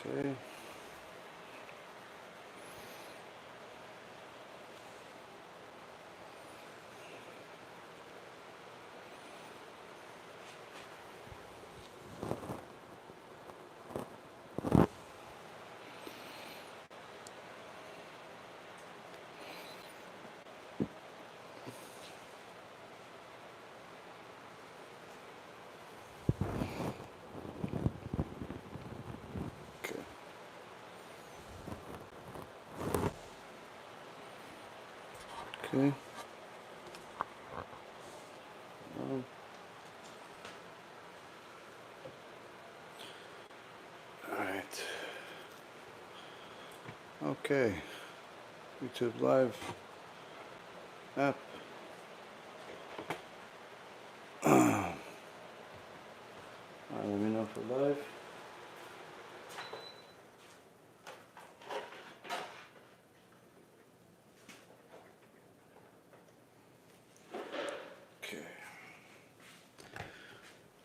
Okay. Okay. Okay. All right. Okay. YouTube Live app. Let me know if we're live. Okay.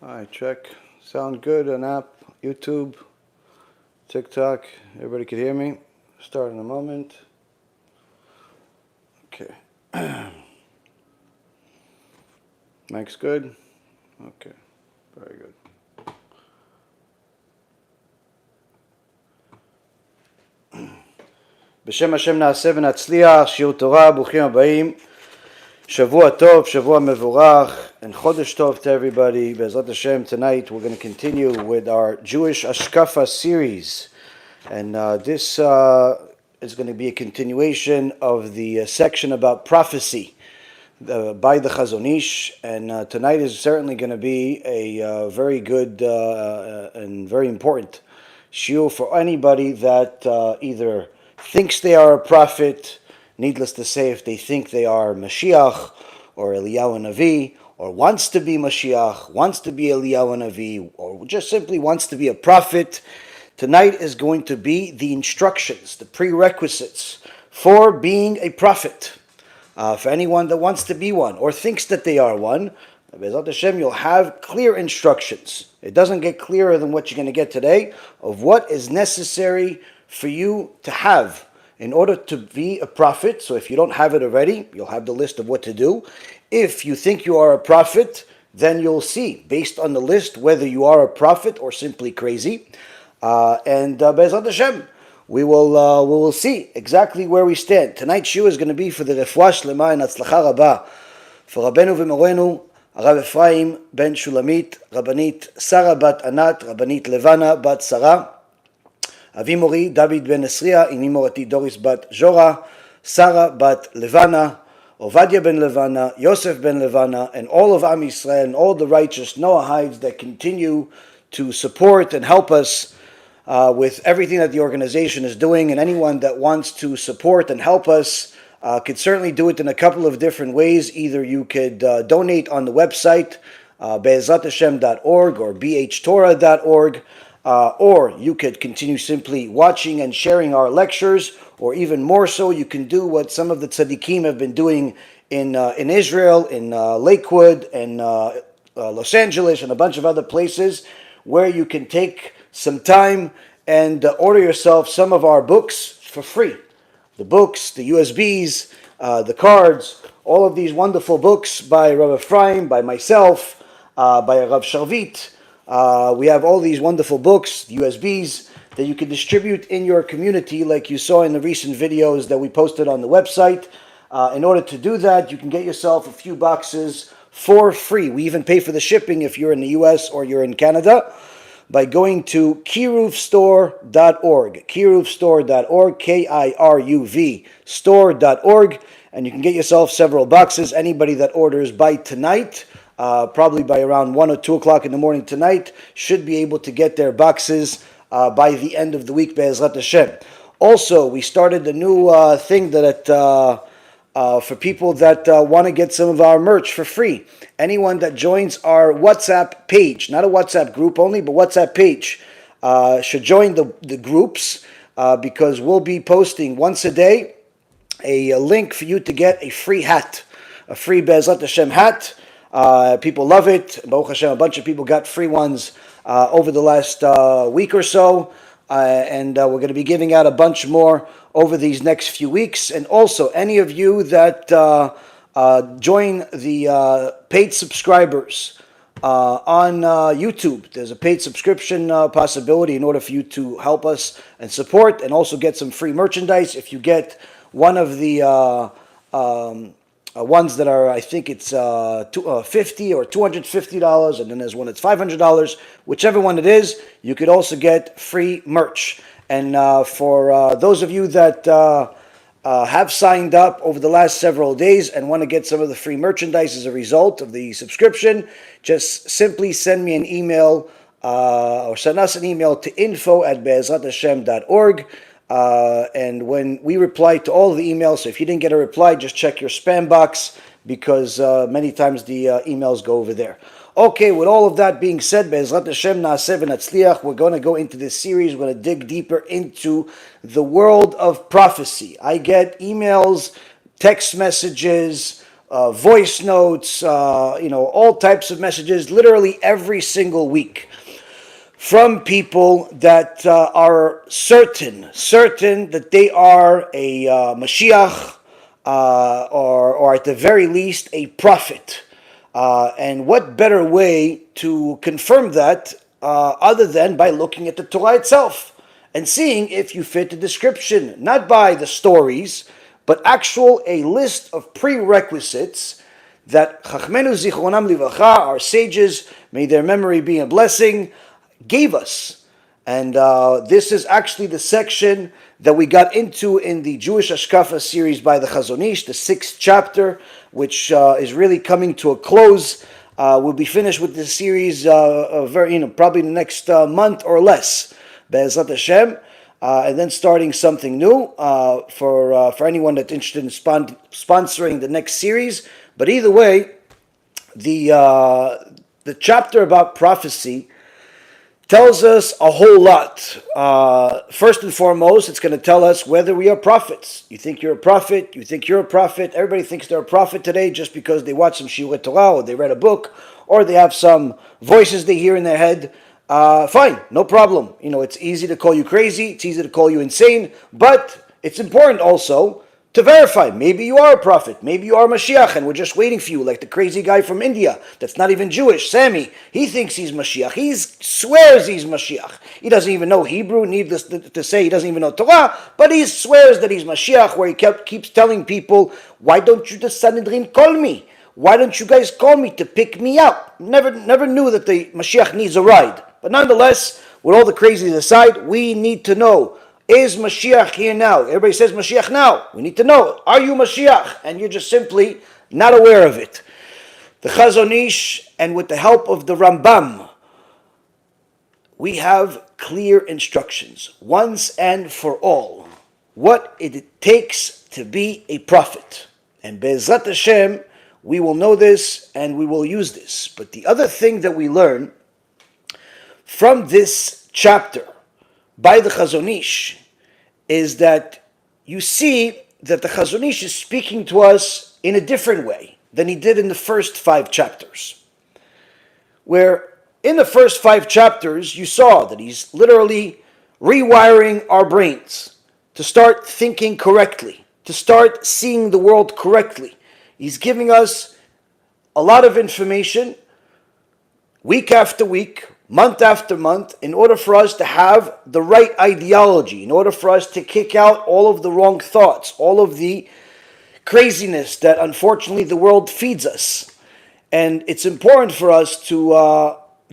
All right, check. Sound good on app, YouTube, TikTok. Everybody can hear me. Start in a moment. Okay. Mic's good? Okay. Very good. בשם השם נעשה ונצליח, שיעור תורה, ברוכים הבאים. שבוע טוב, שבוע מבורך, and chodesh tov to everybody. BeEzrat HaShem, tonight we're going to continue with our Jewish Ashkafa series. And this is going to be a continuation of the section about prophecy by the Chazon Ish. And tonight is certainly going to be a very good and very important shiur for anybody that either thinks they are a prophet, needless to say, if they think they are Mashiach or Eliyahu Navi, or wants to be Mashiach, wants to be Eliyahu Navi, or just simply wants to be a prophet. Tonight is going to be the instructions, the prerequisites for being a prophet. For anyone that wants to be one or thinks that they are one, BeEzrat HaShem, you'll have clear instructions. It doesn't get clearer than what you're going to get today of what is necessary for you to have in order to be a prophet. So if you don't have it already, you'll have the list of what to do. If you think you are a prophet, then you'll see, based on the list, whether you are a prophet or simply crazy. And BeEzrat HaShem, we will see exactly where we stand. Tonight's shiur is going to be for the Refuah Shlema and Hatzlacha Rabba for Rabbeinu v'Morenu, Rav Ephraim ben Shulamit, Rabbanit Sarah bat Anat, Rabbanit Levana bat Sarah, Avi Mori David ben Esriya, Imi Morati Doris bat Jora, Sarah bat Levana, Ovadia ben Levana, Yosef ben Levana, and all of Am Yisrael and all the righteous Noahides that continue to support and help us with everything that the organization is doing. And anyone that wants to support and help us could certainly do it in a couple of different ways. Either you could donate on the website, beezrathashem.org or bhtorah.org, or you could continue simply watching and sharing our lectures, or even more so, you can do what some of the tzaddikim have been doing in Israel, in Lakewood, and Los Angeles, and a bunch of other places, where you can take some time and order yourself some of our books for free. The books, the USBs, the cards, all of these wonderful books by Rav Ephraim, by myself, by Rav Sharvit. We have all these wonderful books, USBs, that you can distribute in your community, like you saw in the recent videos that we posted on the website. In order to do that, you can get yourself a few boxes for free. We even pay for the shipping if you're in the US or you're in Canada, by going to kiruvstore.org, kiruvstore.org, K-I-R-U-V, store.org, and you can get yourself several boxes. Anybody that orders by tonight, probably by around 1 or 2 o'clock in the morning tonight, should be able to get their boxes by the end of the week, BeEzrat HaShem. Also, we started a new thing that for people that want to get some of our merch for free. Anyone that joins our WhatsApp page, not a WhatsApp group only, but WhatsApp page, should join the groups because we'll be posting once a day a link for you to get a free hat, a free BeEzrat HaShem hat. People love it. Baruch Hashem, a bunch of people got free ones over the last week or so. and we're going to be giving out a bunch more over these next few weeks. And also, any of you that join the paid subscribers on YouTube, there's a paid subscription possibility in order for you to help us and support, and also get some free merchandise. If you get one of the ones that are, I think it's $50 or $250, and then there's one that's $500. Whichever one it is, you could also get free merch. And for those of you that have signed up over the last several days and want to get some of the free merchandise as a result of the subscription, just simply send me an email or send us an email to info@beezrathashem.org. And when we reply to all of the emails, so if you didn't get a reply, just check your spam box, because many times the emails go over there. Okay, with all of that being said, BeEzrat Hashem na'aseh v'natzliach, we're going to go into this series. We're going to dig deeper into the world of prophecy. I get emails, text messages, voice notes, all types of messages, literally every single week, from people that are certain that they are a Mashiach, or at the very least a prophet. And what better way to confirm that other than by looking at the Torah itself and seeing if you fit the description, not by the stories, but a list of prerequisites that Chachmenu Zichronam Livracha, our sages, may their memory be a blessing, gave us. And this is actually the section that we got into in the Jewish Ashkafa series by the Chazon Ish, the 6th chapter, which is really coming to a close. We'll be finished with this series probably the next month or less, BeEzrat Hashem, and then starting something new for anyone that's interested in sponsoring the next series. But either way, the chapter about prophecy tells us a whole lot. First and foremost, it's going to tell us whether we are prophets. You think you're a prophet, you think you're a prophet. Everybody thinks they're a prophet today just because they watch some Shiurei Torah, or they read a book, or they have some voices they hear in their head. Fine, no problem. It's easy to call you crazy, it's easy to call you insane, but it's important also to verify. Maybe you are a prophet, maybe you are Mashiach, and we're just waiting for you, like the crazy guy from India that's not even Jewish, Sammy. He thinks he's Mashiach. He swears he's Mashiach. He doesn't even know Hebrew, needless to say, he doesn't even know Torah, but he swears that he's Mashiach, where he keeps telling people, why don't you the Sanhedrin call me? Why don't you guys call me to pick me up? Never knew that the Mashiach needs a ride. But nonetheless, with all the crazies aside, we need to know, is Mashiach here now? Everybody says Mashiach now. We need to know, are you Mashiach? And you're just simply not aware of it. The Chazon Ish, and with the help of the Rambam, we have clear instructions, once and for all, what it takes to be a prophet. And BeEzrat Hashem, we will know this and we will use this. But the other thing that we learn from this chapter by the Chazon Ish is that you see that the Chazon Ish is speaking to us in a different way than he did in the first 5 chapters. Where in the first 5 chapters you saw that he's literally rewiring our brains to start thinking correctly, to start seeing the world correctly. He's giving us a lot of information week after week, month after month, in order for us to have the right ideology, in order for us to kick out all of the wrong thoughts, all of the craziness that unfortunately the world feeds us. And it's important for us to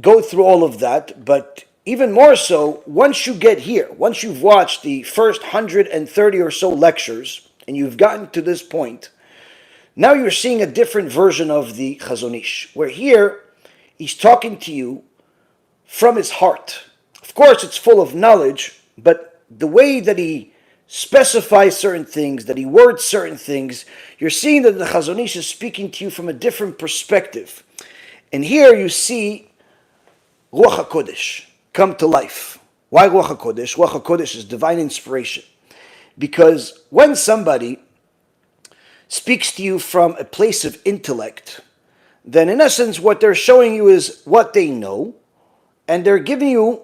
go through all of that, but even more so, once you get here, once you've watched the first 130 or so lectures, and you've gotten to this point, now you're seeing a different version of the Chazon Ish, where here, he's talking to you from his heart. Of course, it's full of knowledge, but the way that he specifies certain things, that he words certain things, you're seeing that the Chazon Ish is speaking to you from a different perspective. And here you see Ruach HaKodesh come to life. Why Ruach HaKodesh? Ruach HaKodesh is divine inspiration. Because when somebody speaks to you from a place of intellect, then in essence what they're showing you is what they know, and they're giving you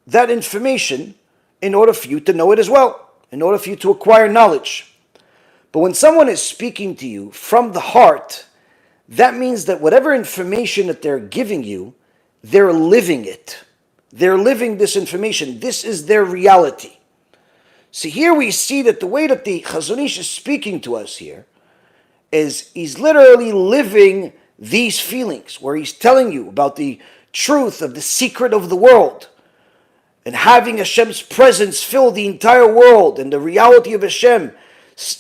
that information in order for you to know it as well, in order for you to acquire knowledge. But when someone is speaking to you from the heart, that means that whatever information that they're giving you, they're living it. They're living this information. This is their reality. So here we see that the way that the Chazon Ish is speaking to us here is he's literally living these feelings, where he's telling you about the truth of the secret of the world, and having Hashem's presence fill the entire world, and the reality of Hashem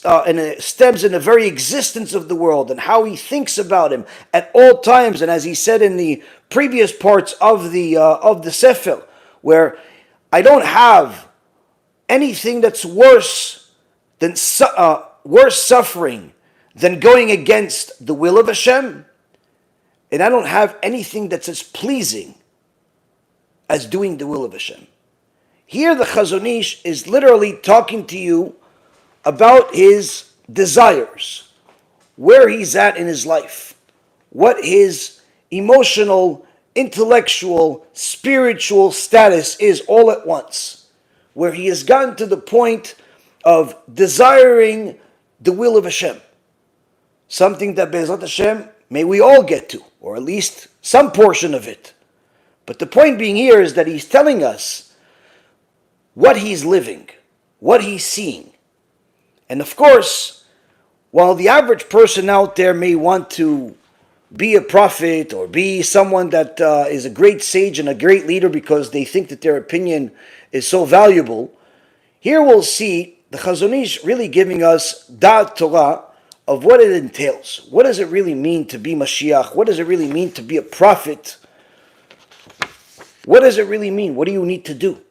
and it stems in the very existence of the world, and how he thinks about him at all times. And as he said in the previous parts of the Sefer, where I don't have anything that's worse suffering than going against the will of Hashem, and I don't have anything that's as pleasing as doing the will of Hashem. Here the Chazon Ish is literally talking to you about his desires, where he's at in his life, what his emotional, intellectual, spiritual status is all at once, where he has gotten to the point of desiring the will of Hashem, something that BeEzrat Hashem may we all get to, or at least some portion of it. But the point being here is that he's telling us what he's living, what he's seeing. And of course, while the average person out there may want to be a prophet or be someone that is a great sage and a great leader because they think that their opinion is so valuable, here we'll see the Chazon Ish really giving us Da'at Torah of what it entails. What does it really mean to be Mashiach? What does it really mean to be a prophet? What does it really mean? What do you need to do?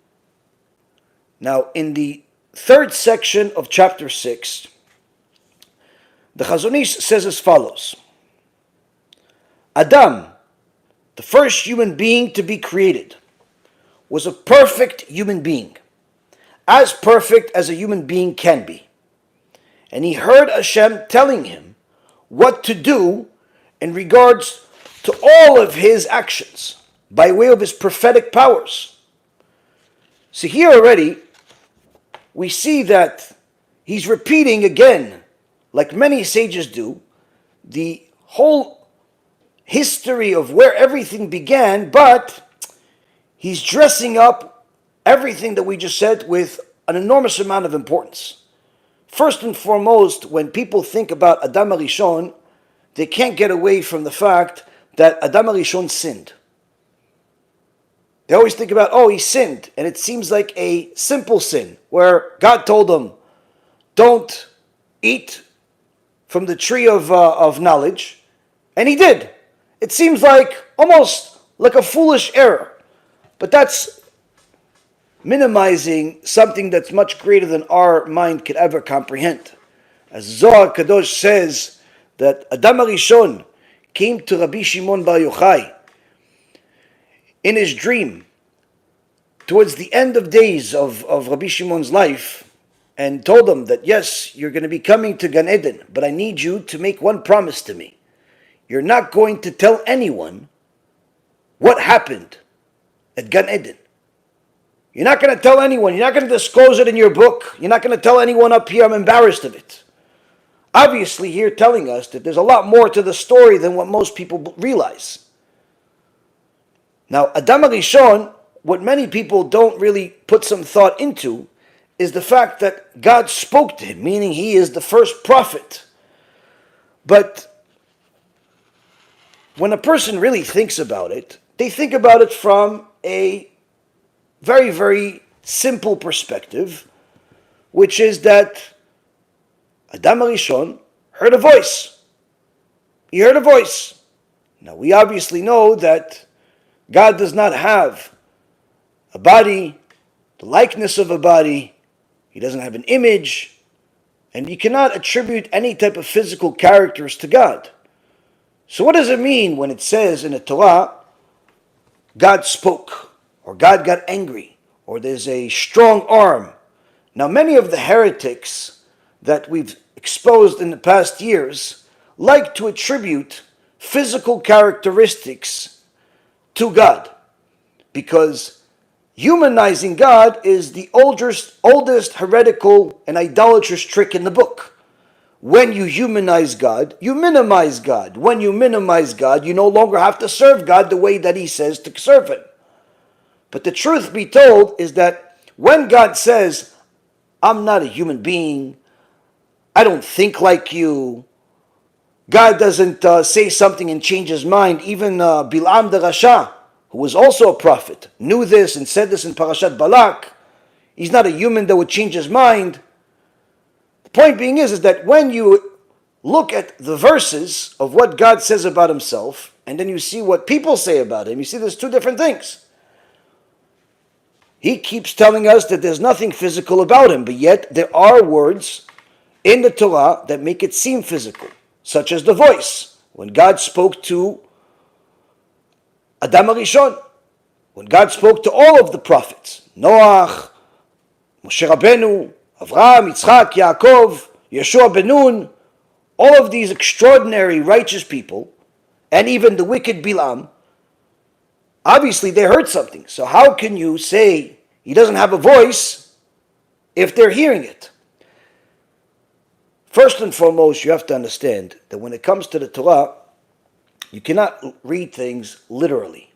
Now, in the third section of chapter 6, the Chazon Ish says as follows: Adam, the first human being to be created, was a perfect human being, as perfect as a human being can be. And he heard Hashem telling him what to do in regards to all of his actions by way of his prophetic powers. So here already we see that he's repeating again, like many sages do, the whole history of where everything began, but he's dressing up everything that we just said with an enormous amount of importance. First and foremost, when people think about Adam HaRishon, they can't get away from the fact that Adam HaRishon sinned. They always think about, oh, he sinned, and it seems like a simple sin, where God told him, don't eat from the tree of knowledge, and he did. It seems like almost like a foolish error, but that's minimizing something that's much greater than our mind could ever comprehend. As Zohar Kadosh says that Adam HaRishon came to Rabbi Shimon Bar Yochai in his dream towards the end of days of Rabbi Shimon's life, and told him that, yes, you're going to be coming to Gan Eden, but I need you to make one promise to me. You're not going to tell anyone what happened at Gan Eden. You're not going to tell anyone. You're not going to disclose it in your book. You're not going to tell anyone up here. I'm embarrassed of it. Obviously, here telling us that there's a lot more to the story than what most people realize. Now, Adam HaRishon, what many people don't really put some thought into, is the fact that God spoke to him, meaning he is the first prophet. But when a person really thinks about it, they think about it from a very, very simple perspective, which is that Adam HaRishon heard a voice. He heard a voice. Now, we obviously know that God does not have a body, the likeness of a body. He doesn't have an image, and you cannot attribute any type of physical characters to God. So what does it mean when it says in the Torah, God spoke, or God got angry, or there's a strong arm? Now, many of the heretics that we've exposed in the past years like to attribute physical characteristics to God, because humanizing God is the oldest heretical and idolatrous trick in the book. When you humanize God, you minimize God. When you minimize God, you no longer have to serve God the way that he says to serve him. But the truth be told is that when God says, I'm not a human being, I don't think like you, God doesn't say something and change his mind. Even Bilam the Rasha, who was also a prophet, knew this and said this in Parashat Balak. He's not a human that would change his mind. The point being is that when you look at the verses of what God says about himself, and then you see what people say about him, you see there's two different things. He keeps telling us that there's nothing physical about him, but yet there are words in the Torah that make it seem physical, such as the voice. When God spoke to Adam HaRishon, when God spoke to all of the prophets, Noach, Moshe Rabbeinu, Avraham, Yitzchak, Yaakov, Yeshua ben Nun, all of these extraordinary righteous people, and even the wicked Bilam, obviously they heard something. So how can you say he doesn't have a voice if they're hearing it? First and foremost, you have to understand that when it comes to the Torah, you cannot read things literally.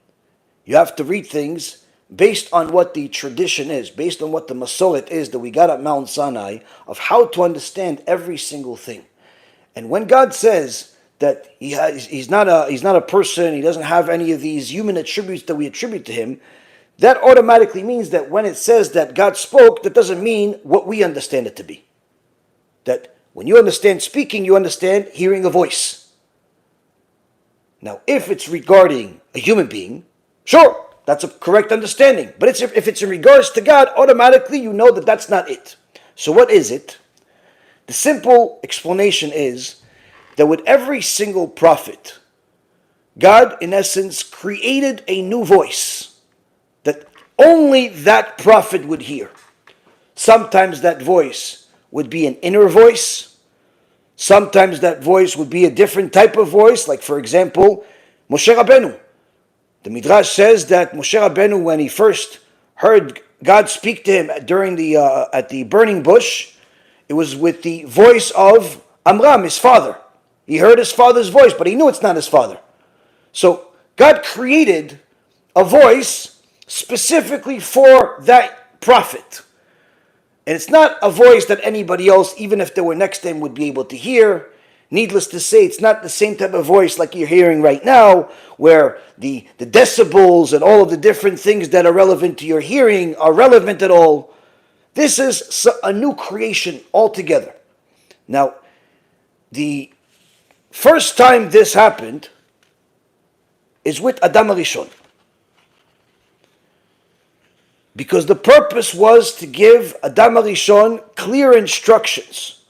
You have to read things based on what the tradition is, based on what the Masoret is that we got at Mount Sinai, of how to understand every single thing. And when God says that he's not a person, he doesn't have any of these human attributes that we attribute to him, that automatically means that when it says that God spoke, that doesn't mean what we understand it to be. That when you understand speaking, you understand hearing a voice. Now, if it's regarding a human being, sure, that's a correct understanding. But if it's in regards to God, automatically you know that that's not it. So what is it? The simple explanation is that with every single prophet, God, in essence, created a new voice that only that prophet would hear. Sometimes that voice would be an inner voice. Sometimes that voice would be a different type of voice, like for example, Moshe Rabbeinu. The Midrash says that Moshe Rabbeinu, when he first heard God speak to him during at the burning bush, it was with the voice of Amram, his father. He heard his father's voice, but he knew it's not his father. So God created a voice specifically for that prophet. And it's not a voice that anybody else, even if they were next to him, would be able to hear. Needless to say, it's not the same type of voice like you're hearing right now, where the decibels and all of the different things that are relevant to your hearing are relevant at all. This is a new creation altogether. Now, the first time this happened is with Adam HaRishon. Because the purpose was to give Adam HaRishon clear instructions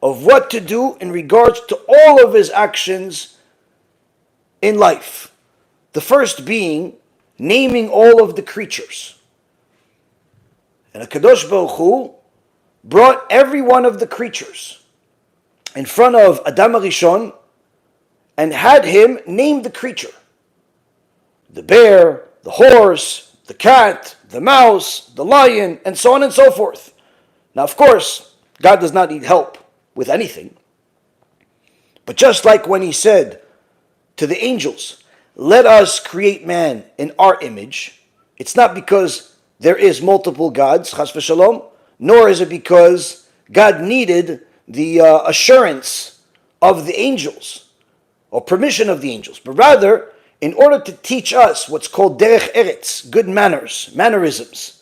of what to do in regards to all of his actions in life. The first being naming all of the creatures. And HaKadosh Baruch Hu brought every one of the creatures in front of Adam HaRishon and had him name the creature. The bear, the horse, the cat, the mouse, the lion, and so on and so forth. Now, of course, God does not need help with anything. But just like when he said to the angels, let us create man in our image, it's not because there is multiple gods, chas v'shalom, nor is it because God needed the assurance of the angels or permission of the angels, but rather in order to teach us what's called derech eretz, good manners, mannerisms.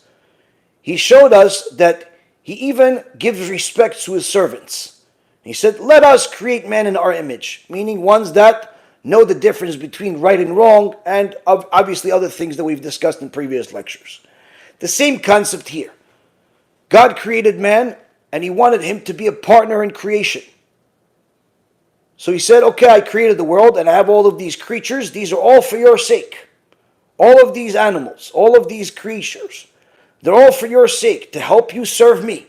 He showed us that he even gives respect to his servants. He said, let us create man in our image, meaning ones that know the difference between right and wrong, and obviously other things that we've discussed in previous lectures. The same concept here. God created man, and he wanted him to be a partner in creation. So he said, okay, I created the world and I have all of these creatures. These are all for your sake. All of these animals, all of these creatures, they're all for your sake, to help you serve me.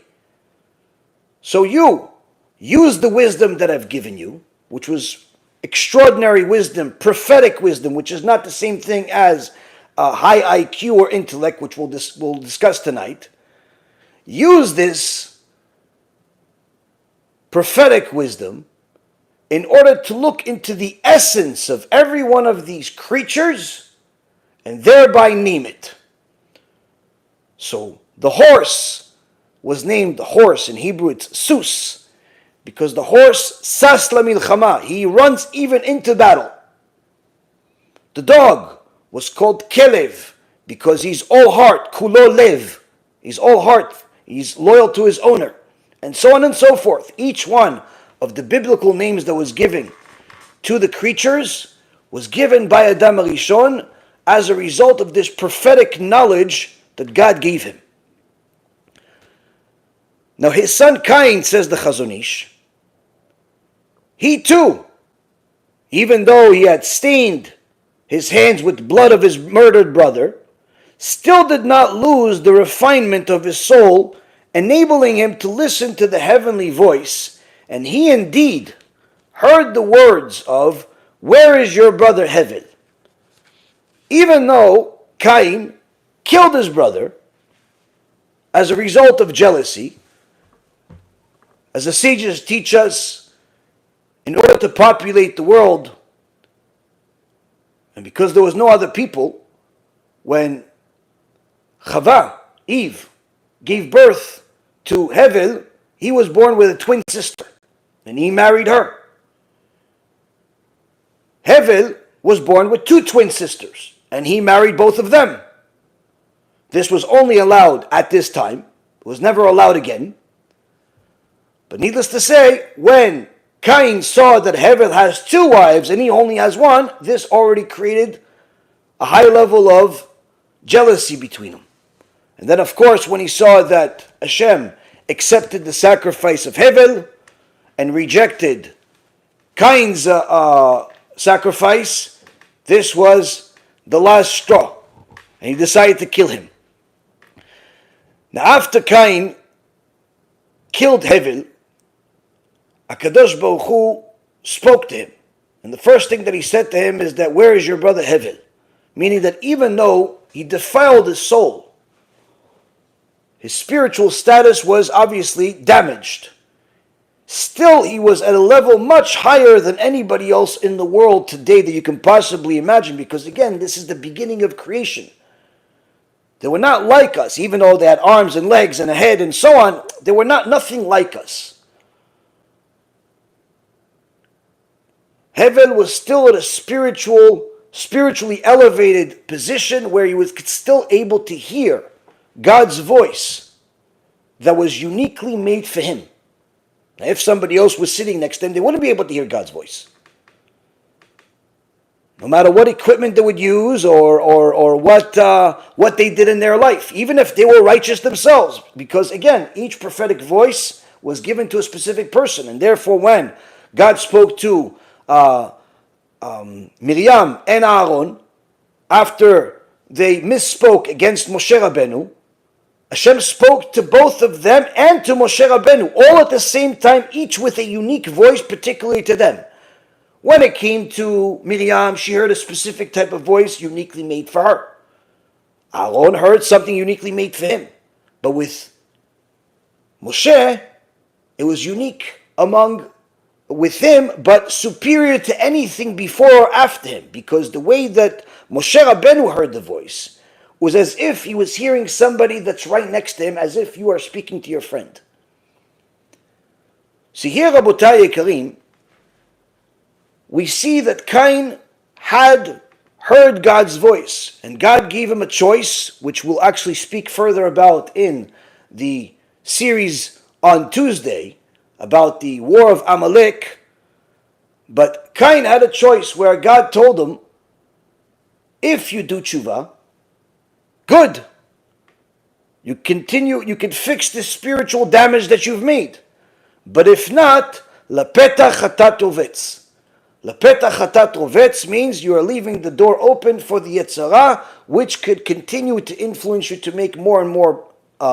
So you use the wisdom that I've given you, which was extraordinary wisdom, prophetic wisdom, which is not the same thing as high IQ or intellect, which we'll discuss tonight, use this prophetic wisdom in order to look into the essence of every one of these creatures and thereby name it. So the horse was named the horse. In Hebrew it's sus, because the horse sas lamilchama, he runs even into battle. The dog was called kelev because he's all heart, kulo lev. He's all heart, he's loyal to his owner, and so on and so forth. Each one of the biblical names that was given to the creatures was given by Adam HaRishon as a result of this prophetic knowledge that God gave him. Now his son Cain, says the Chazon Ish, he too, even though he had stained his hands with blood of his murdered brother, still did not lose the refinement of his soul, enabling him to listen to the heavenly voice. And he indeed heard the words of, "Where is your brother Hevel?" Even though Cain killed his brother as a result of jealousy, as the sages teach us, in order to populate the world, and because there was no other people, when Chava, Eve, gave birth to Hevel, he was born with a twin sister, and he married her. Hevel was born with two twin sisters, and he married both of them. This was only allowed at this time. It was never allowed again. But needless to say, when Cain saw that Hevel has two wives and he only has one, this already created a high level of jealousy between them. And then, of course, when he saw that HaShem accepted the sacrifice of Hevel and rejected Cain's sacrifice, this was the last straw, and he decided to kill him. Now, after Cain killed Hevel, HaKadosh Baruch Hu spoke to him, and the first thing that he said to him is that, "Where is your brother Hevel?" Meaning that even though he defiled his soul, his spiritual status was obviously damaged, still he was at a level much higher than anybody else in the world today that you can possibly imagine, because again, this is the beginning of creation. They were not like us, even though they had arms and legs and a head and so on. They were nothing like us. Hevel was still at a spiritually elevated position where he was still able to hear God's voice that was uniquely made for him. Now, if somebody else was sitting next to him, they wouldn't be able to hear God's voice. No matter what equipment they would use or what they did in their life, even if they were righteous themselves, because again, each prophetic voice was given to a specific person, and therefore when God spoke to Miriam and Aaron, after they misspoke against Moshe Rabbeinu, Hashem spoke to both of them and to Moshe Rabbeinu, all at the same time, each with a unique voice particularly to them. When it came to Miriam, she heard a specific type of voice uniquely made for her. Aaron heard something uniquely made for him. But with Moshe, it was unique with him, but superior to anything before or after him, because the way that Moshe Rabbeinu heard the voice was as if he was hearing somebody that's right next to him, as if you are speaking to your friend. So here, Rabotai Yekarim, we see that Cain had heard God's voice, and God gave him a choice, which we'll actually speak further about in the series on Tuesday, about the war of Amalek. But Cain had a choice where God told him, if you do tshuva, good. You can fix the spiritual damage that you've made. But if not, lapetach chatat rovetz. Lapetach chatat rovetz means you are leaving the door open for the Yetzirah, which could continue to influence you to make more and more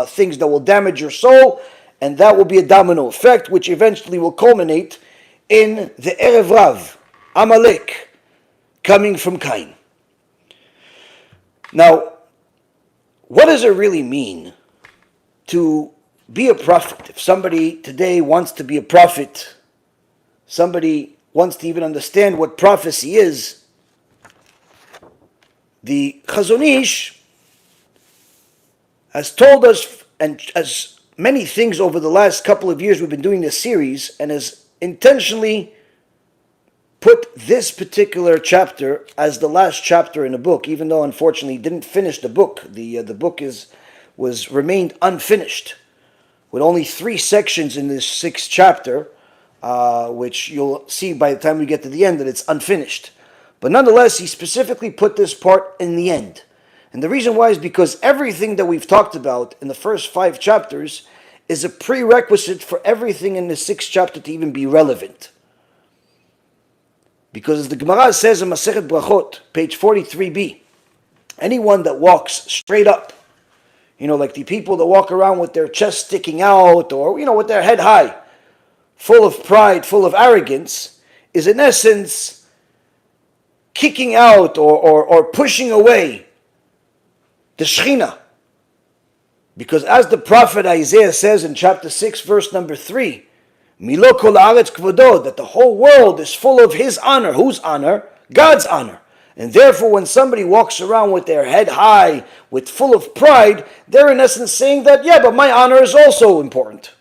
things that will damage your soul, and that will be a domino effect, which eventually will culminate in the Erev Rav, Amalek, coming from Cain. Now, what does it really mean to be a prophet? If somebody today wants to be a prophet, somebody wants to even understand what prophecy is, the Chazon Ish has told us, and as many things over the last couple of years we've been doing this series, and has intentionally put this particular chapter as the last chapter in the book, even though unfortunately he didn't finish the book. The book was remained unfinished, with only 3 sections in this 6th chapter, which you'll see by the time we get to the end that it's unfinished. But nonetheless, he specifically put this part in the end. And the reason why is because everything that we've talked about in the first 5 chapters is a prerequisite for everything in the 6th chapter to even be relevant. Because as the Gemara says in Masechet Brachot, page 43b, anyone that walks straight up, like the people that walk around with their chest sticking out, or, with their head high, full of pride, full of arrogance, is in essence kicking out or pushing away the Shekhinah. Because as the prophet Isaiah says in chapter 6, verse number 3, Milo kol haaretz kvodo, that the whole world is full of his honor. Whose honor? God's honor. And therefore, when somebody walks around with their head high, with full of pride, they're in essence saying that, yeah, but my honor is also important.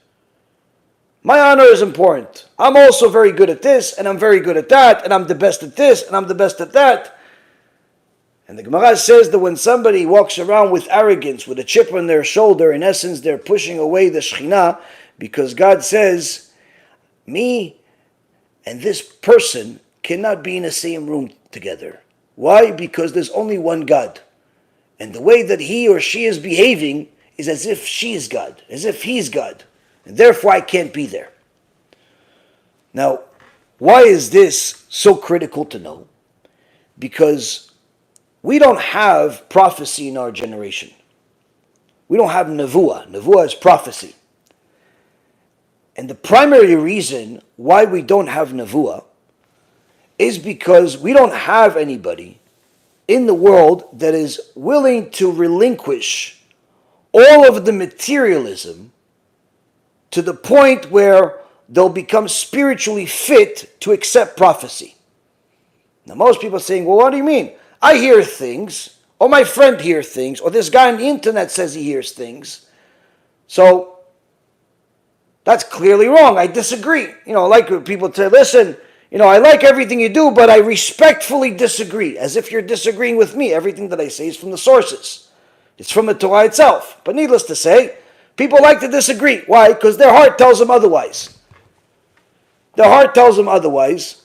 My honor is important. I'm also very good at this, and I'm very good at that, and I'm the best at this, and I'm the best at that. And the Gemara says that when somebody walks around with arrogance, with a chip on their shoulder, in essence, they're pushing away the Shekhinah, because God says, me and this person cannot be in the same room together. Why? Because there's only one God. And the way that he or she is behaving is as if she is God, as if he's God. And therefore I can't be there. Now, why is this so critical to know? Because we don't have prophecy in our generation. We don't have nevuah. Nevuah is prophecy. And the primary reason why we don't have nevuah is because we don't have anybody in the world that is willing to relinquish all of the materialism to the point where they'll become spiritually fit to accept prophecy. Now most people are saying, well, what do you mean? I hear things, or my friend hears things, or this guy on the internet says he hears things. So that's clearly wrong. I disagree. Like people say, listen, I like everything you do, but I respectfully disagree. As if you're disagreeing with me. Everything that I say is from the sources. It's from the Torah itself. But needless to say, people like to disagree. Why? Because their heart tells them otherwise. Their heart tells them otherwise.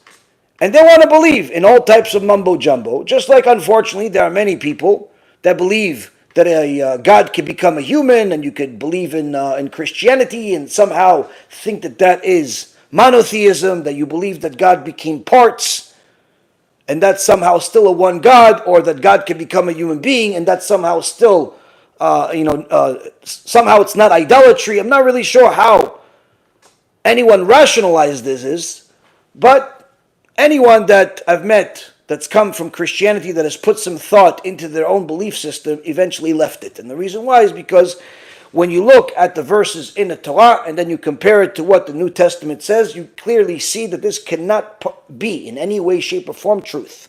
And they want to believe in all types of mumbo jumbo. Just like, unfortunately, there are many people that believe that a God can become a human, and you could believe in Christianity and somehow think that is monotheism, that you believe that God became parts, and that's somehow still a one God, or that God can become a human being, and that's somehow still, somehow it's not idolatry. I'm not really sure how anyone rationalized this is, but anyone that I've met that's come from Christianity, that has put some thought into their own belief system, eventually left it. And the reason why is because when you look at the verses in the Torah and then you compare it to what the New Testament says, you clearly see that this cannot be in any way, shape, or form truth.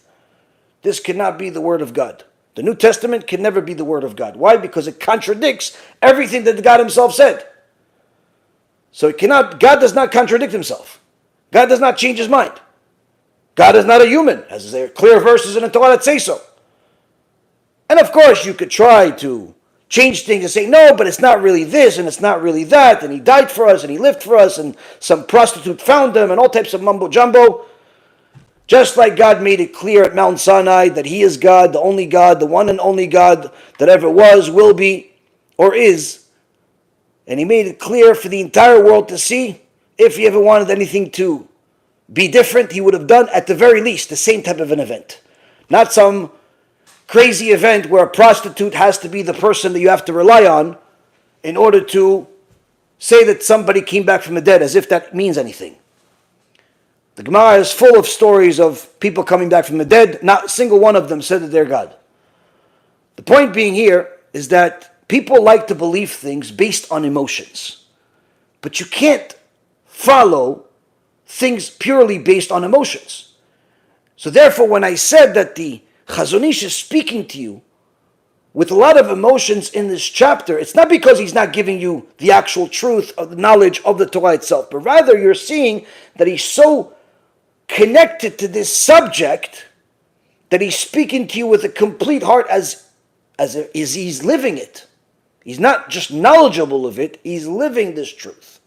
This cannot be the Word of God. The New Testament can never be the Word of God. Why? Because it contradicts everything that God himself said. So God does not contradict himself. God does not change his mind. God is not a human, as there are clear verses in the Torah that say so. And of course, you could try to change things and say, no, but it's not really this, and it's not really that, and he died for us, and he lived for us, and some prostitute found him, and all types of mumbo-jumbo. Just like God made it clear at Mount Sinai that he is God, the only God, the one and only God that ever was, will be, or is. And he made it clear for the entire world to see. If he ever wanted anything to be different, he would have done at the very least the same type of an event. Not some crazy event where a prostitute has to be the person that you have to rely on in order to say that somebody came back from the dead, as if that means anything. The Gemara is full of stories of people coming back from the dead. Not a single one of them said that they're God. The point being here is that people like to believe things based on emotions. But you can't follow things purely based on emotions. So therefore, when I said that the Chazon Ish is speaking to you with a lot of emotions in this chapter, it's not because he's not giving you the actual truth of the knowledge of the Torah itself, but rather you're seeing that he's so connected to this subject that he's speaking to you with a complete heart as he's living it. He's not just knowledgeable of it, he's living this truth.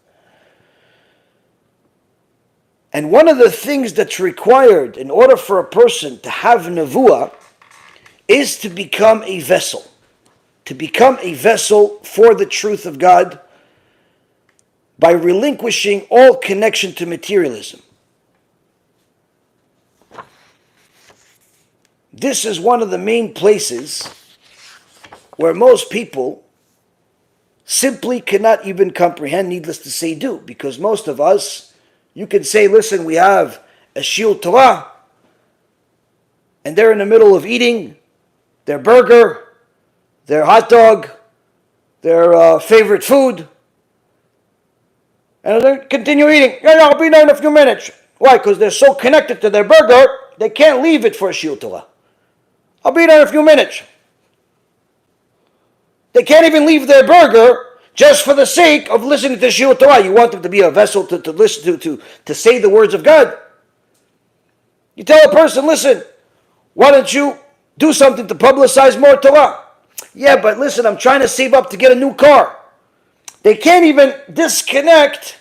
And one of the things that's required in order for a person to have nevuah is to become a vessel. To become a vessel for the truth of God by relinquishing all connection to materialism. This is one of the main places where most people simply cannot even comprehend, needless to say, do. Because most of us, you can say, listen, we have a shiur Torah, and they're in the middle of eating their burger, their hot dog, their favorite food, and they continue eating. Yeah, I'll be there in a few minutes. Why? Because they're so connected to their burger, they can't leave it for a shiur Torah. I'll be there in a few minutes. They can't even leave their burger just for the sake of listening to shiur Torah. You want them to be a vessel to listen to say the words of God. You tell a person, listen, why don't you do something to publicize more Torah? Yeah, but listen, I'm trying to save up to get a new car. They can't even disconnect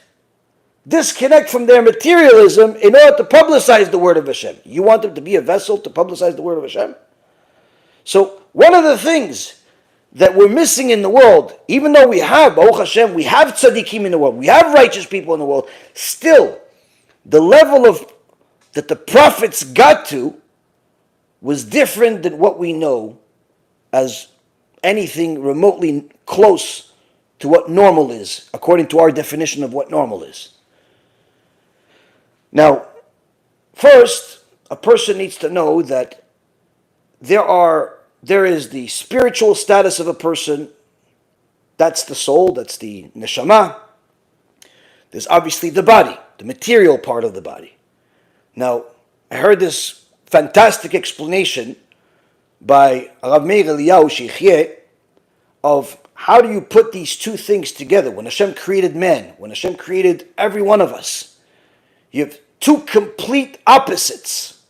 from their materialism in order to publicize the word of Hashem. You want them to be a vessel to publicize the word of Hashem? So one of the things that we're missing in the world, even though we have, Baruch Hashem, we have tzaddikim in the world, we have righteous people in the world, still, the level of that the prophets got to was different than what we know as anything remotely close to what normal is, according to our definition of what normal is. Now, first, a person needs to know that there is the spiritual status of a person. That's the soul, that's the neshama. There's obviously the body, the material part of the body. Now, I heard this fantastic explanation by Rav Meir Eliyahu Sheikhye of how do you put these two things together. When Hashem created man, when Hashem created every one of us, you have two complete opposites.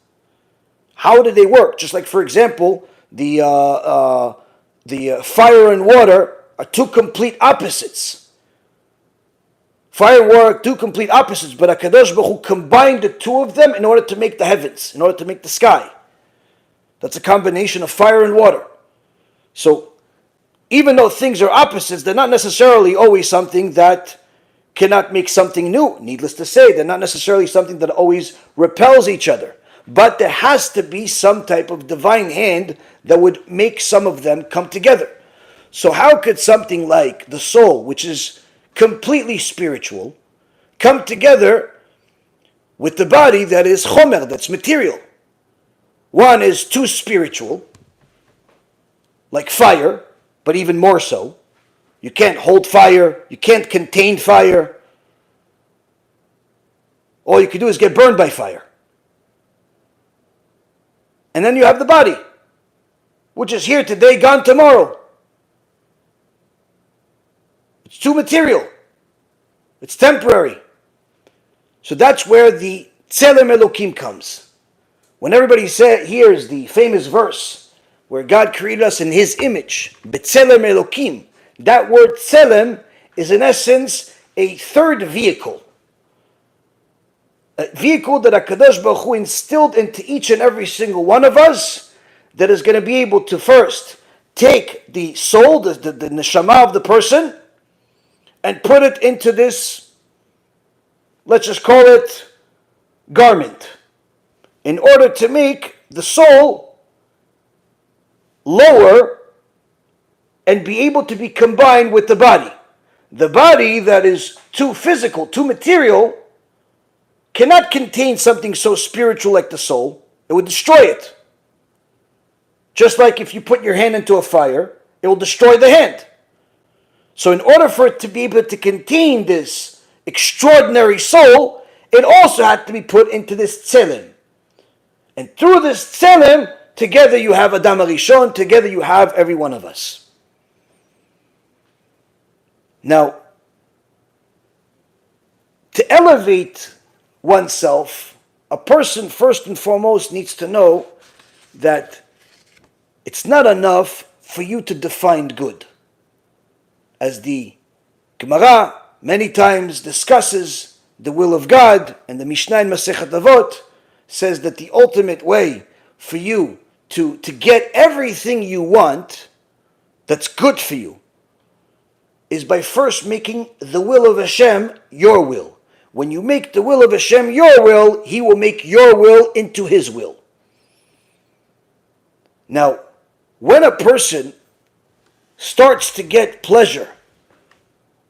How do they work? Just like, for example, the fire and water are two complete opposites. Fire and water are two complete opposites, but HaKadosh Baruch Hu combined the two of them in order to make the heavens, in order to make the sky. That's a combination of fire and water. So, even though things are opposites, they're not necessarily always something that cannot make something new. Needless to say, they're not necessarily something that always repels each other. But there has to be some type of divine hand that would make some of them come together. So how could something like the soul, which is completely spiritual, come together with the body that is chomer, that's material? One is too spiritual, like fire, but even more so. You can't hold fire, you can't contain fire. All you can do is get burned by fire. And then you have the body, which is here today, gone tomorrow. It's too material. It's temporary. So that's where the Tzelem Elokim comes. When everybody hears the famous verse where God created us in His image, B'Tzelem Elokim, that word Tzelem is in essence a third vehicle. A vehicle that HaKadosh Baruch Hu instilled into each and every single one of us that is going to be able to first take the soul, the neshama of the person, and put it into this, let's just call it, garment, in order to make the soul lower and be able to be combined with the body. The body that is too physical, too material, cannot contain something so spiritual like the soul. It would destroy it. Just like if you put your hand into a fire, it will destroy the hand. So in order for it to be able to contain this extraordinary soul, it also had to be put into this tzelem. And through this tzelem, together you have Adam HaRishon, together you have every one of us. Now, to elevate oneself, a person first and foremost needs to know that it's not enough for you to define good. As the Gemara many times discusses the will of God, and the Mishnah in Masechet Avot says that the ultimate way for you to get everything you want that's good for you is by first making the will of HaShem your will. When you make the will of HaShem your will, He will make your will into His will. Now, when a person starts to get pleasure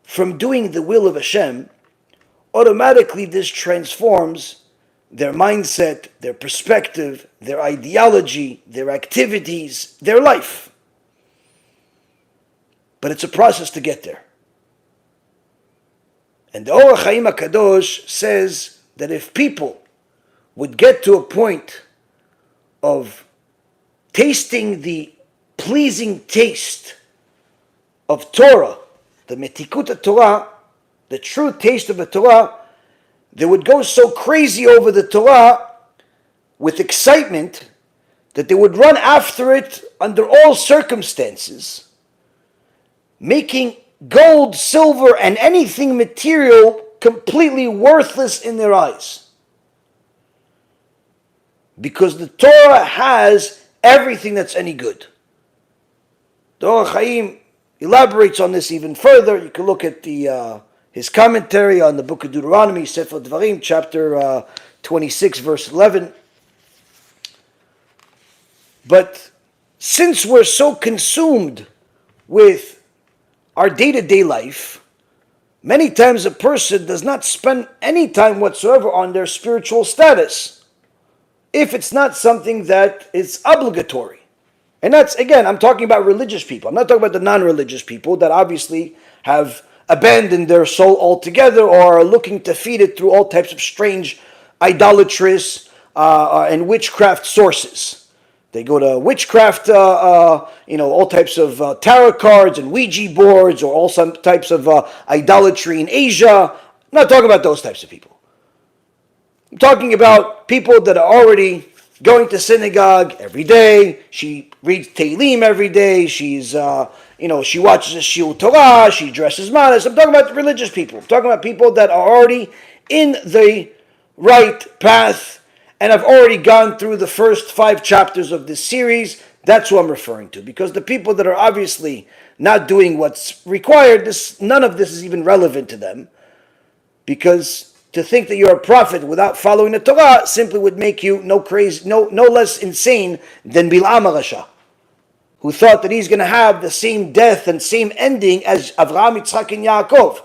from doing the will of HaShem, automatically this transforms their mindset, their perspective, their ideology, their activities, their life. But it's a process to get there. And the Or HaChaim HaKadosh says that if people would get to a point of tasting the pleasing taste of Torah, the metikut Torah, the true taste of the Torah, they would go so crazy over the Torah with excitement that they would run after it under all circumstances, making gold, silver, and anything material completely worthless in their eyes. Because the Torah has everything that's any good. The Or HaChaim elaborates on this even further. You can look at his commentary on the book of Deuteronomy, Sefer Dvarim, chapter 26, verse 11. But since we're so consumed with our day-to-day life, many times a person does not spend any time whatsoever on their spiritual status, if it's not something that is obligatory. And that's, again, I'm talking about religious people. I'm not talking about the non-religious people that obviously have abandoned their soul altogether or are looking to feed it through all types of strange idolatrous and witchcraft sources. They go to witchcraft, all types of tarot cards and Ouija boards, or all some types of idolatry in Asia. I'm not talking about those types of people. I'm talking about people that are already going to synagogue every day. She reads Tehillim every day. She's, she watches a Shiur Torah. She dresses modest. I'm talking about religious people. I'm talking about people that are already in the right path and have already gone through the first 5 chapters of this series. That's who I'm referring to. Because the people that are obviously not doing what's required, none of this is even relevant to them. Because to think that you're a prophet without following the Torah simply would make you no less insane than Bil'am HaRasha, who thought that he's going to have the same death and same ending as Avraham, Yitzchak, and Yaakov.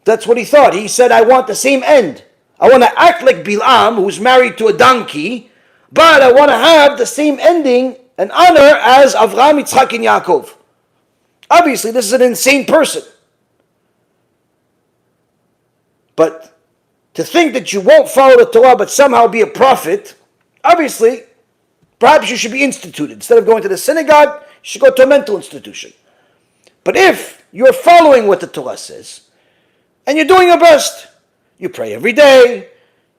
That's what he thought. He said, I want the same end. I want to act like Bil'am, who's married to a donkey, but I want to have the same ending and honor as Avraham, Yitzchak, and Yaakov. Obviously, this is an insane person. But to think that you won't follow the Torah but somehow be a prophet, obviously, perhaps you should be instituted. Instead of going to the synagogue, you should go to a mental institution. But if you're following what the Torah says, and you're doing your best, you pray every day,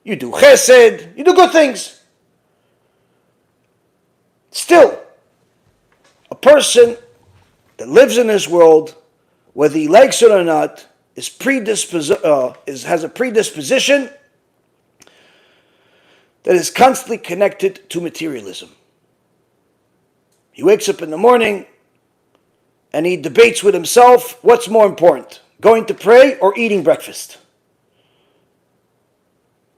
you do chesed, you do good things, still, a person that lives in this world, whether he likes it or not, has a predisposition that is constantly connected to materialism. He wakes up in the morning and he debates with himself, what's more important, going to pray or eating breakfast?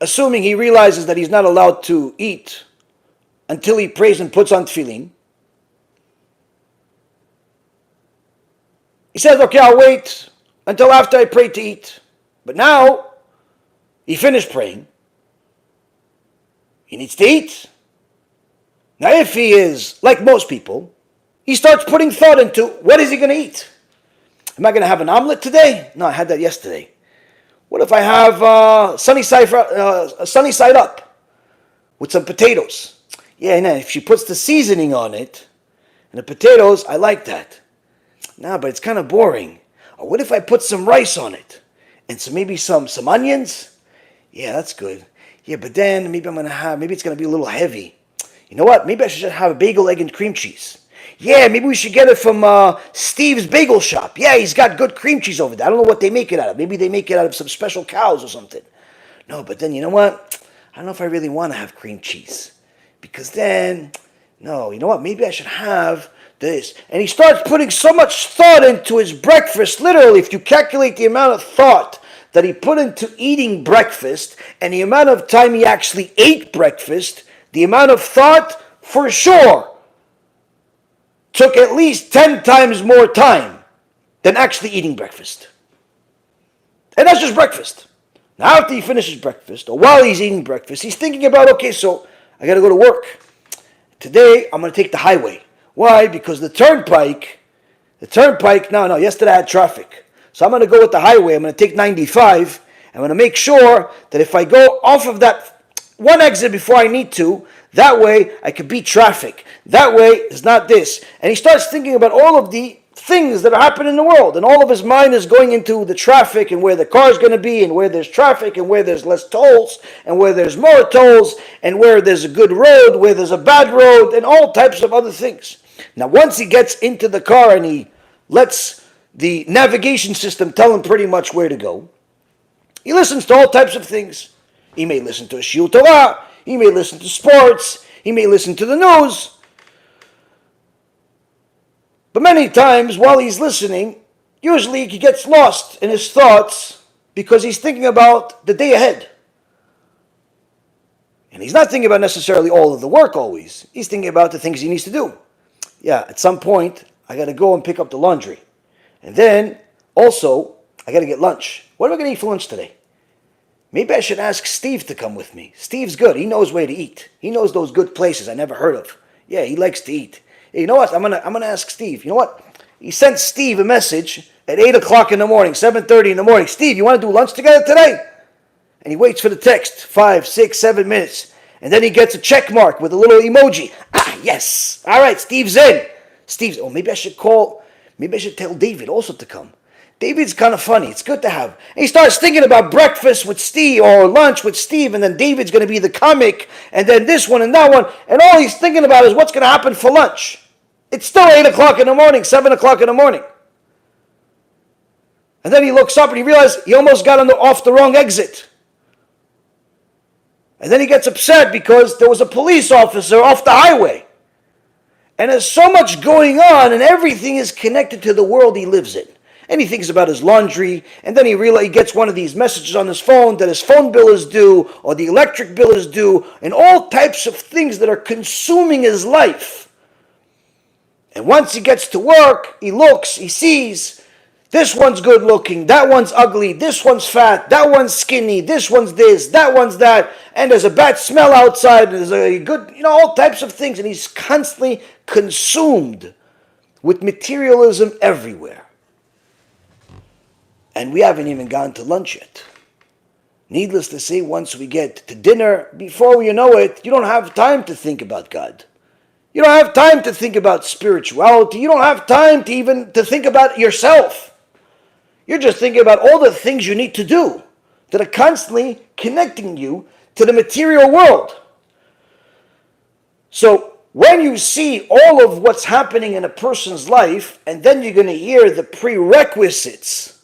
Assuming he realizes that he's not allowed to eat until he prays and puts on tefillin, he says, okay, I'll wait until after I pray to eat. But now, he finished praying. He needs to eat. Now, if he is like most people, he starts putting thought into what is he going to eat. Am I going to have an omelet today? No, I had that yesterday. What if I have sunny side up with some potatoes? Yeah, and if she puts the seasoning on it and the potatoes, I like that. No, but it's kind of boring. Or what if I put some rice on it and maybe some onions? Yeah, that's good. Yeah, but then maybe it's going to be a little heavy. You know what? Maybe I should have a bagel, egg, and cream cheese. Yeah, maybe we should get it from Steve's Bagel Shop. Yeah, he's got good cream cheese over there. I don't know what they make it out of. Maybe they make it out of some special cows or something. No, but then you know what? I don't know if I really want to have cream cheese. Because then, no, you know what? Maybe I should have this. And he starts putting so much thought into his breakfast. Literally, if you calculate the amount of thought that he put into eating breakfast and the amount of time he actually ate breakfast, the amount of thought, for sure, took at least 10 times more time than actually eating breakfast. And that's just breakfast. Now after he finishes breakfast, or while he's eating breakfast, he's thinking about, okay, so I got to go to work. Today, I'm going to take the highway. Why? Because the turnpike, yesterday I had traffic. So I'm going to go with the highway. I'm going to take 95. I'm going to make sure that if I go off of that one exit before I need to, that way I could beat traffic. That way it's not this. And he starts thinking about all of the things that are happening in the world. And all of his mind is going into the traffic and where the car is going to be and where there's traffic and where there's less tolls and where there's more tolls and where there's a good road, where there's a bad road, and all types of other things. Now once he gets into the car and he lets the navigation system tell him pretty much where to go, he listens to all types of things. He may listen to a shiur Torah. He may listen to sports. He may listen to the news. But many times while he's listening, usually he gets lost in his thoughts because he's thinking about the day ahead. And he's not thinking about necessarily all of the work always. He's thinking about the things he needs to do. Yeah, at some point, I got to go and pick up the laundry. And then, also, I got to get lunch. What am I going to eat for lunch today? Maybe I should ask Steve to come with me. Steve's good. He knows where to eat. He knows those good places I never heard of. Yeah, he likes to eat. Hey, you know what? I'm gonna ask Steve. You know what? He sent Steve a message at 8 o'clock in the morning, 7:30 in the morning. Steve, you want to do lunch together today? And he waits for the text, 5, 6, 7 minutes. And then he gets a check mark with a little emoji. Ah, yes. All right, Steve's in. Maybe I should tell David also to come. David's kind of funny. It's good to have. And he starts thinking about breakfast with Steve or lunch with Steve, and then David's going to be the comic, and then this one and that one. And all he's thinking about is what's going to happen for lunch. It's still 8 o'clock in the morning, 7 o'clock in the morning. And then he looks up and he realizes he almost got off the wrong exit. And then he gets upset because there was a police officer off the highway. And there's so much going on, and everything is connected to the world he lives in. And he thinks about his laundry, and then he gets one of these messages on his phone that his phone bill is due, or the electric bill is due, and all types of things that are consuming his life. And once he gets to work, he looks, he sees, this one's good looking, that one's ugly, this one's fat, that one's skinny, this one's this, that one's that, and there's a bad smell outside, and there's a good, all types of things, and he's constantly consumed with materialism everywhere. And we haven't even gone to lunch yet. Needless to say, once we get to dinner, before you know it, you don't have time to think about God. You don't have time to think about spirituality. You don't have time to even to think about yourself. You're just thinking about all the things you need to do that are constantly connecting you to the material world. So when you see all of what's happening in a person's life, and then you're going to hear the prerequisites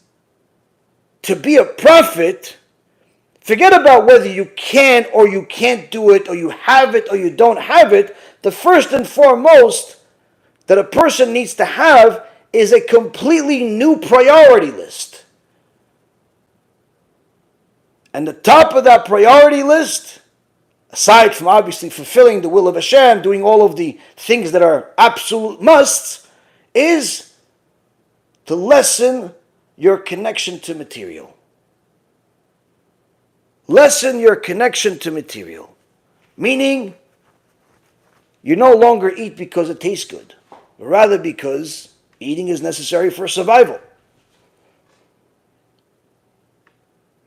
to be a prophet, forget about whether you can or you can't do it, or you have it or you don't have it. The first and foremost that a person needs to have is a completely new priority list. And the top of that priority list, aside from obviously fulfilling the will of HaShem, doing all of the things that are absolute musts, is to lessen your connection to material. Lessen your connection to material. Meaning, You no longer eat because it tastes good, but rather because eating is necessary for survival.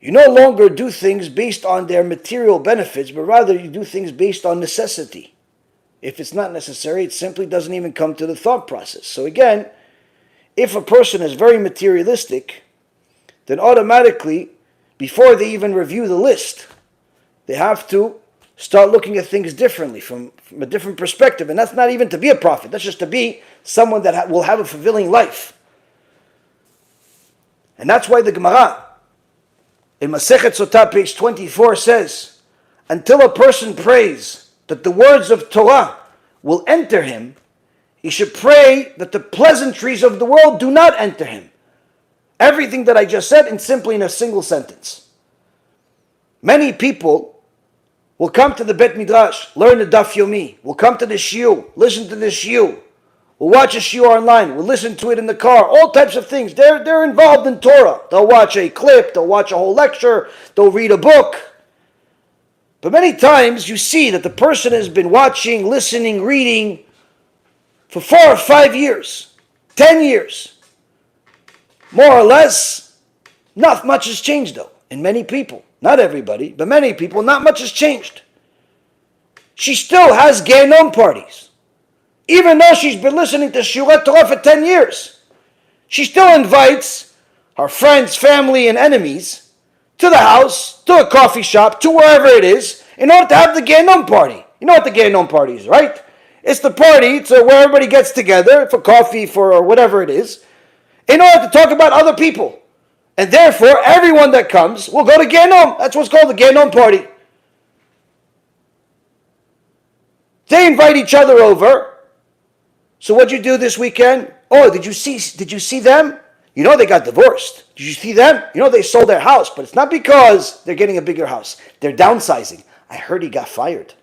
You no longer do things based on their material benefits, but rather you do things based on necessity. If it's not necessary, it simply doesn't even come to the thought process. So again, if a person is very materialistic, then automatically, before they even review the list, they have to start looking at things differently, from a different perspective. And that's not even to be a prophet, that's just to be someone that will have a fulfilling life. And that's why the Gemara in Masechet Sotah, page 24 says, until a person prays that the words of Torah will enter him, he should pray that the pleasantries of the world do not enter him. Everything that I just said simply in a single sentence. Many people will come to the Bet Midrash, learn the Daf Yomi, will come to the Shiur, listen to the Shiur, will watch a Shiur online, will listen to it in the car, all types of things. They're involved in Torah. They'll watch a clip, they'll watch a whole lecture, they'll read a book. But many times you see that the person has been watching, listening, reading for 4 or 5 years, 10 years. More or less, not much has changed though, in many people. Not everybody, but many people, not much has changed. She still has Gehenom parties. Even though she's been listening to Shiurat Torah for 10 years. She still invites her friends, family, and enemies to the house, to a coffee shop, to wherever it is, in order to have the Gehenom party. You know what the Gehenom party is, right? It's the party where everybody gets together for coffee, for whatever it is, in order to talk about other people. And therefore, everyone that comes will go to Gehenom. That's what's called the Gehenom party. They invite each other over. So what'd you do this weekend? Oh, did you see them? You know they got divorced. Did you see them? You know they sold their house, but it's not because they're getting a bigger house. They're downsizing. I heard he got fired.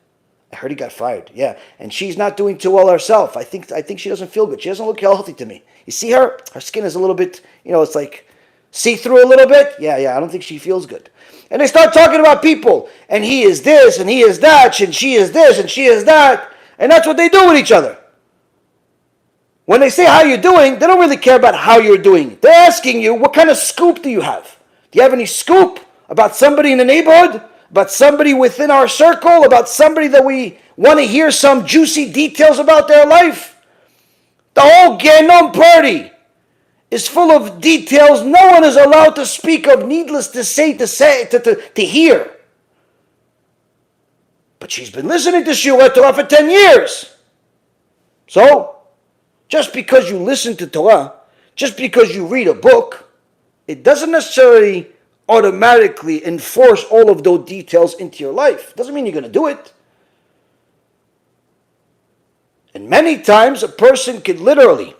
Yeah, and she's not doing too well herself. I think she doesn't feel good. She doesn't look healthy to me. You see her? Her skin is a little bit, it's like see-through a little bit. Yeah, I don't think she feels good. And they start talking about people, and he is this, and he is that, and she is this, and she is that, and that's what they do with each other. When they say how you're doing, they don't really care about how you're doing. They're asking you, what kind of scoop do you have? Do you have any scoop about somebody in the neighborhood? About somebody within our circle? About somebody that we want to hear some juicy details about their life? The whole Gehenom party is full of details no one is allowed to speak of, needless to say, to hear. But she's been listening to Shiurat Torah for 10 years. So, just because you listen to Torah, just because you read a book, it doesn't necessarily automatically enforce all of those details into your life. It doesn't mean you're going to do it. And many times a person can literally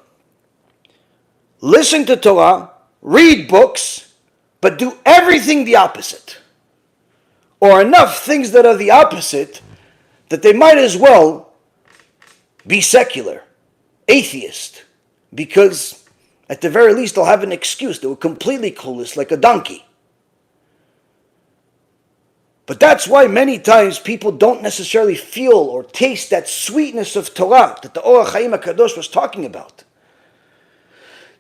listen to Torah, read books, but do everything the opposite. Or enough things that are the opposite that they might as well be secular, atheist, because at the very least they'll have an excuse. They were completely clueless, like a donkey. But that's why many times people don't necessarily feel or taste that sweetness of Torah that the Orach Chaim HaKadosh was talking about.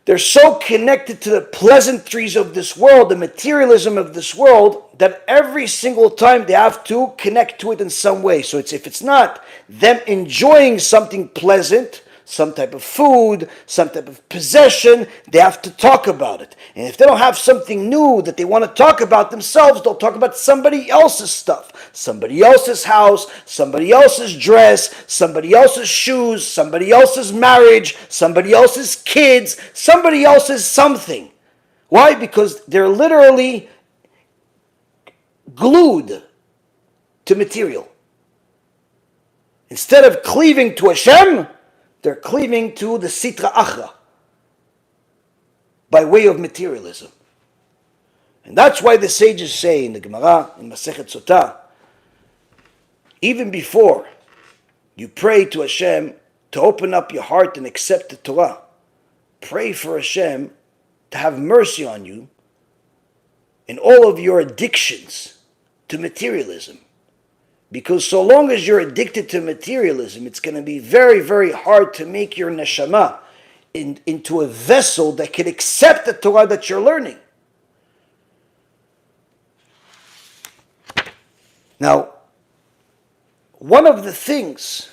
They're so connected to the pleasantries of this world, the materialism of this world, that every single time they have to connect to it in some way. So if it's not them enjoying something pleasant, some type of food, some type of possession, they have to talk about it. And if they don't have something new that they want to talk about themselves, they'll talk about somebody else's stuff. Somebody else's house, somebody else's dress, somebody else's shoes, somebody else's marriage, somebody else's kids, somebody else's something. Why? Because they're literally glued to material. Instead of cleaving to HaShem, they're cleaving to the Sitra Achra by way of materialism. And that's why the sages say in the Gemara, in Masechet Sotah, even before you pray to HaShem to open up your heart and accept the Torah, pray for HaShem to have mercy on you in all of your addictions to materialism. Because so long as you're addicted to materialism, it's going to be very, very hard to make your neshama into a vessel that can accept the Torah that you're learning. Now, one of the things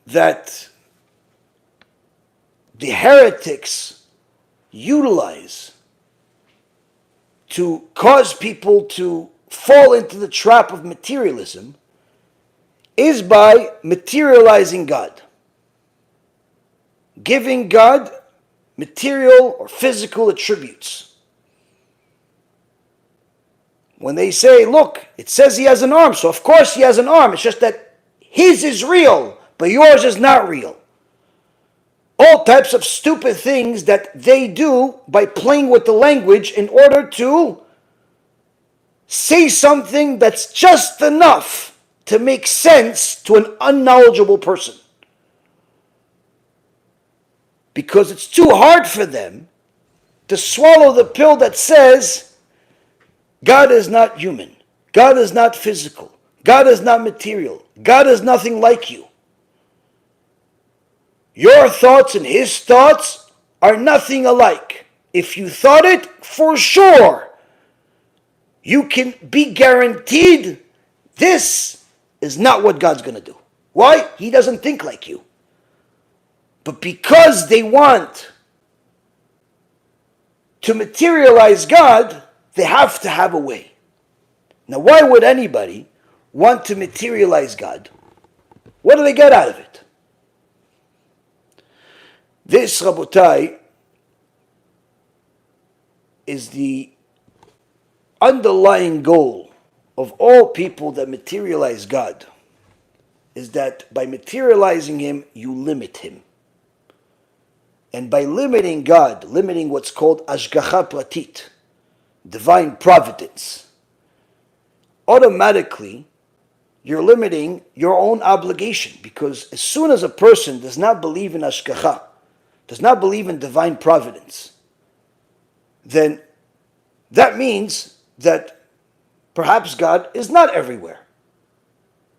that the heretics utilize to cause people to fall into the trap of materialism is by materializing God. Giving God material or physical attributes. When they say, look, it says he has an arm, so of course he has an arm. It's just that his is real, but yours is not real. All types of stupid things that they do by playing with the language in order to say something that's just enough to make sense to an unknowledgeable person. Because it's too hard for them to swallow the pill that says God is not human, God is not physical, God is not material, God is nothing like you. Your thoughts and his thoughts are nothing alike. If you thought it, for sure, you can be guaranteed this is not what God's going to do. Why? He doesn't think like you. But because they want to materialize God, they have to have a way. Now, why would anybody want to materialize God? What do they get out of it? This, Rabotai, is the underlying goal of all people that materialize God, is that by materializing him, you limit him. And by limiting God, limiting what's called Ashgacha Pratit, divine providence, automatically you're limiting your own obligation. Because as soon as a person does not believe in Ashgacha, does not believe in divine providence, then that means that perhaps God is not everywhere.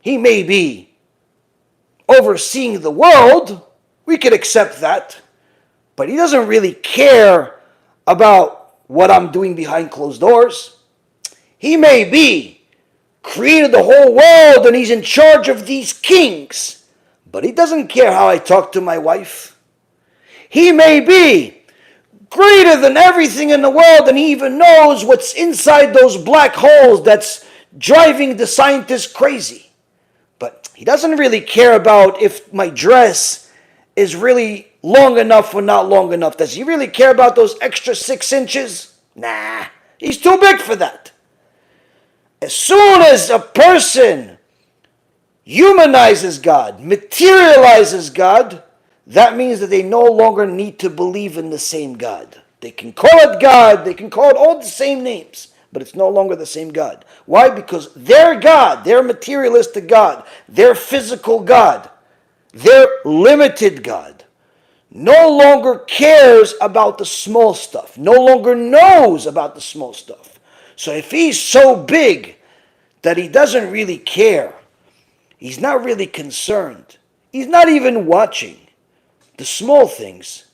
He may be overseeing the world, we could accept that, but he doesn't really care about what I'm doing behind closed doors. He may be created the whole world and he's in charge of these kings, but he doesn't care how I talk to my wife. He may be greater than everything in the world and he even knows what's inside those black holes that's driving the scientists crazy. But he doesn't really care about if my dress is really long enough or not long enough. Does he really care about those extra 6 inches? Nah, he's too big for that. As soon as a person humanizes God, materializes God, that means that they no longer need to believe in the same God. They can call it God, they can call it all the same names, but it's no longer the same God. Why? Because their God, their materialistic God, their physical God, their limited God, no longer cares about the small stuff, no longer knows about the small stuff. So if he's so big that he doesn't really care, he's not really concerned, he's not even watching the small things.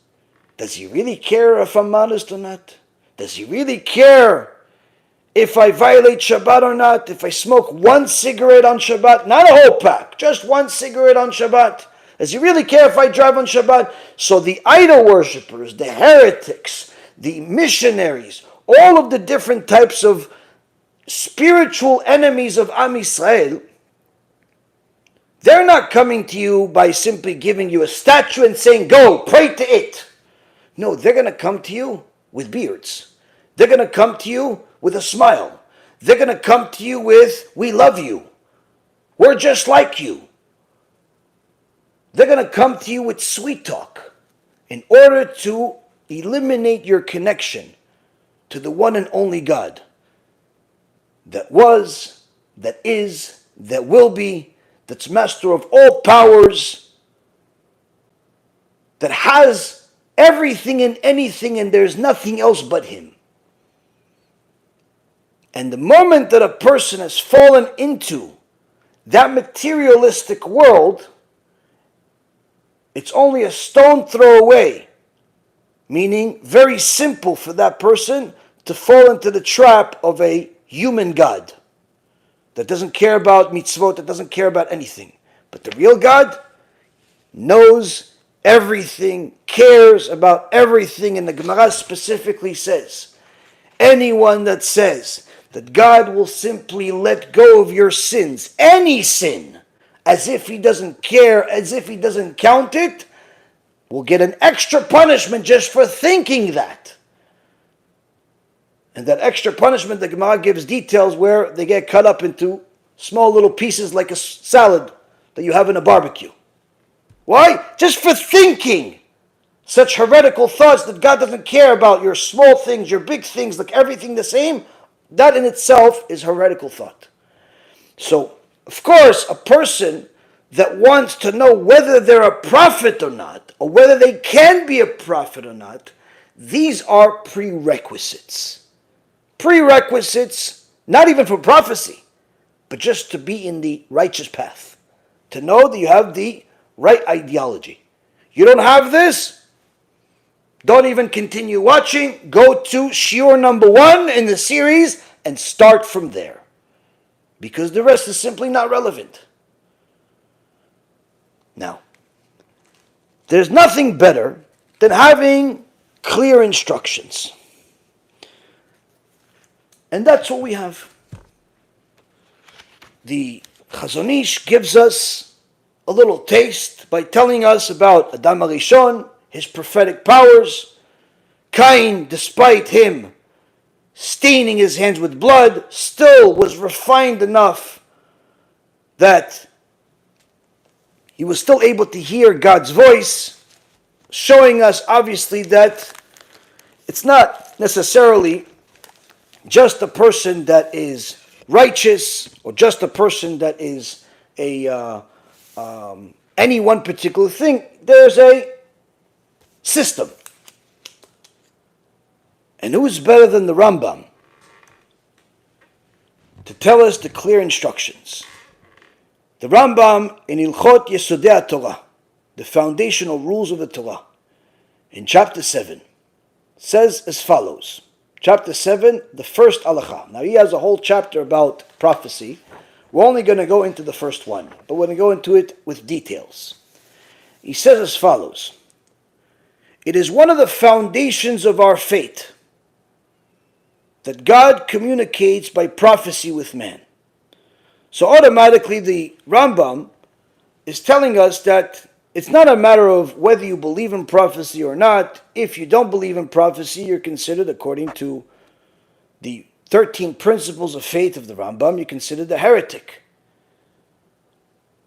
Does he really care if I'm honest or not? Does he really care if I violate Shabbat or not? If I smoke 1 cigarette on Shabbat, not a whole pack, just 1 cigarette on Shabbat. Does he really care if I drive on Shabbat? So the idol worshippers, the heretics, the missionaries, all of the different types of spiritual enemies of Am Yisrael, they're not coming to you by simply giving you a statue and saying, go, pray to it. No, they're going to come to you with beards. They're going to come to you with a smile. They're going to come to you with, we love you. We're just like you. They're going to come to you with sweet talk in order to eliminate your connection to the one and only God that was, that is, that will be, that's master of all powers, that has everything and anything, and there's nothing else but him. And the moment that a person has fallen into that materialistic world, it's only a stone throw away, meaning very simple for that person to fall into the trap of a human God that doesn't care about mitzvot, that doesn't care about anything. But the real God knows everything, cares about everything, and the Gemara specifically says, anyone that says that God will simply let go of your sins, any sin, as if he doesn't care, as if he doesn't count it, will get an extra punishment just for thinking that. And that extra punishment, the Gemara gives details where they get cut up into small little pieces like a salad that you have in a barbecue. Why? Just for thinking such heretical thoughts that God doesn't care about your small things, your big things, like everything the same. That in itself is heretical thought. So, of course, a person that wants to know whether they're a prophet or not, or whether they can be a prophet or not, these are prerequisites. Prerequisites, not even for prophecy, but just to be in the righteous path. To know that you have the right ideology. You don't have this? Don't even continue watching. Go to shiur number 1 in the series and start from there. Because the rest is simply not relevant. Now, there's nothing better than having clear instructions. And that's what we have. The Chazon Ish gives us a little taste by telling us about Adam HaRishon, his prophetic powers. Cain, despite him staining his hands with blood, still was refined enough that he was still able to hear God's voice, showing us obviously that it's not necessarily just a person that is righteous or just a person that is any one particular thing. There's a system. And who is better than the Rambam to tell us the clear instructions? The Rambam in Ilchot Yesodei Torah, the foundational rules of the Torah, in chapter 7, says as follows. Chapter 7, the first halacha. Now he has a whole chapter about prophecy. We're only going to go into the first one, but we're going to go into it with details. He says as follows. It is one of the foundations of our faith that God communicates by prophecy with man. So automatically the Rambam is telling us that it's not a matter of whether you believe in prophecy or not. If you don't believe in prophecy, you're considered, according to the 13 principles of faith of the Rambam, you're considered a heretic.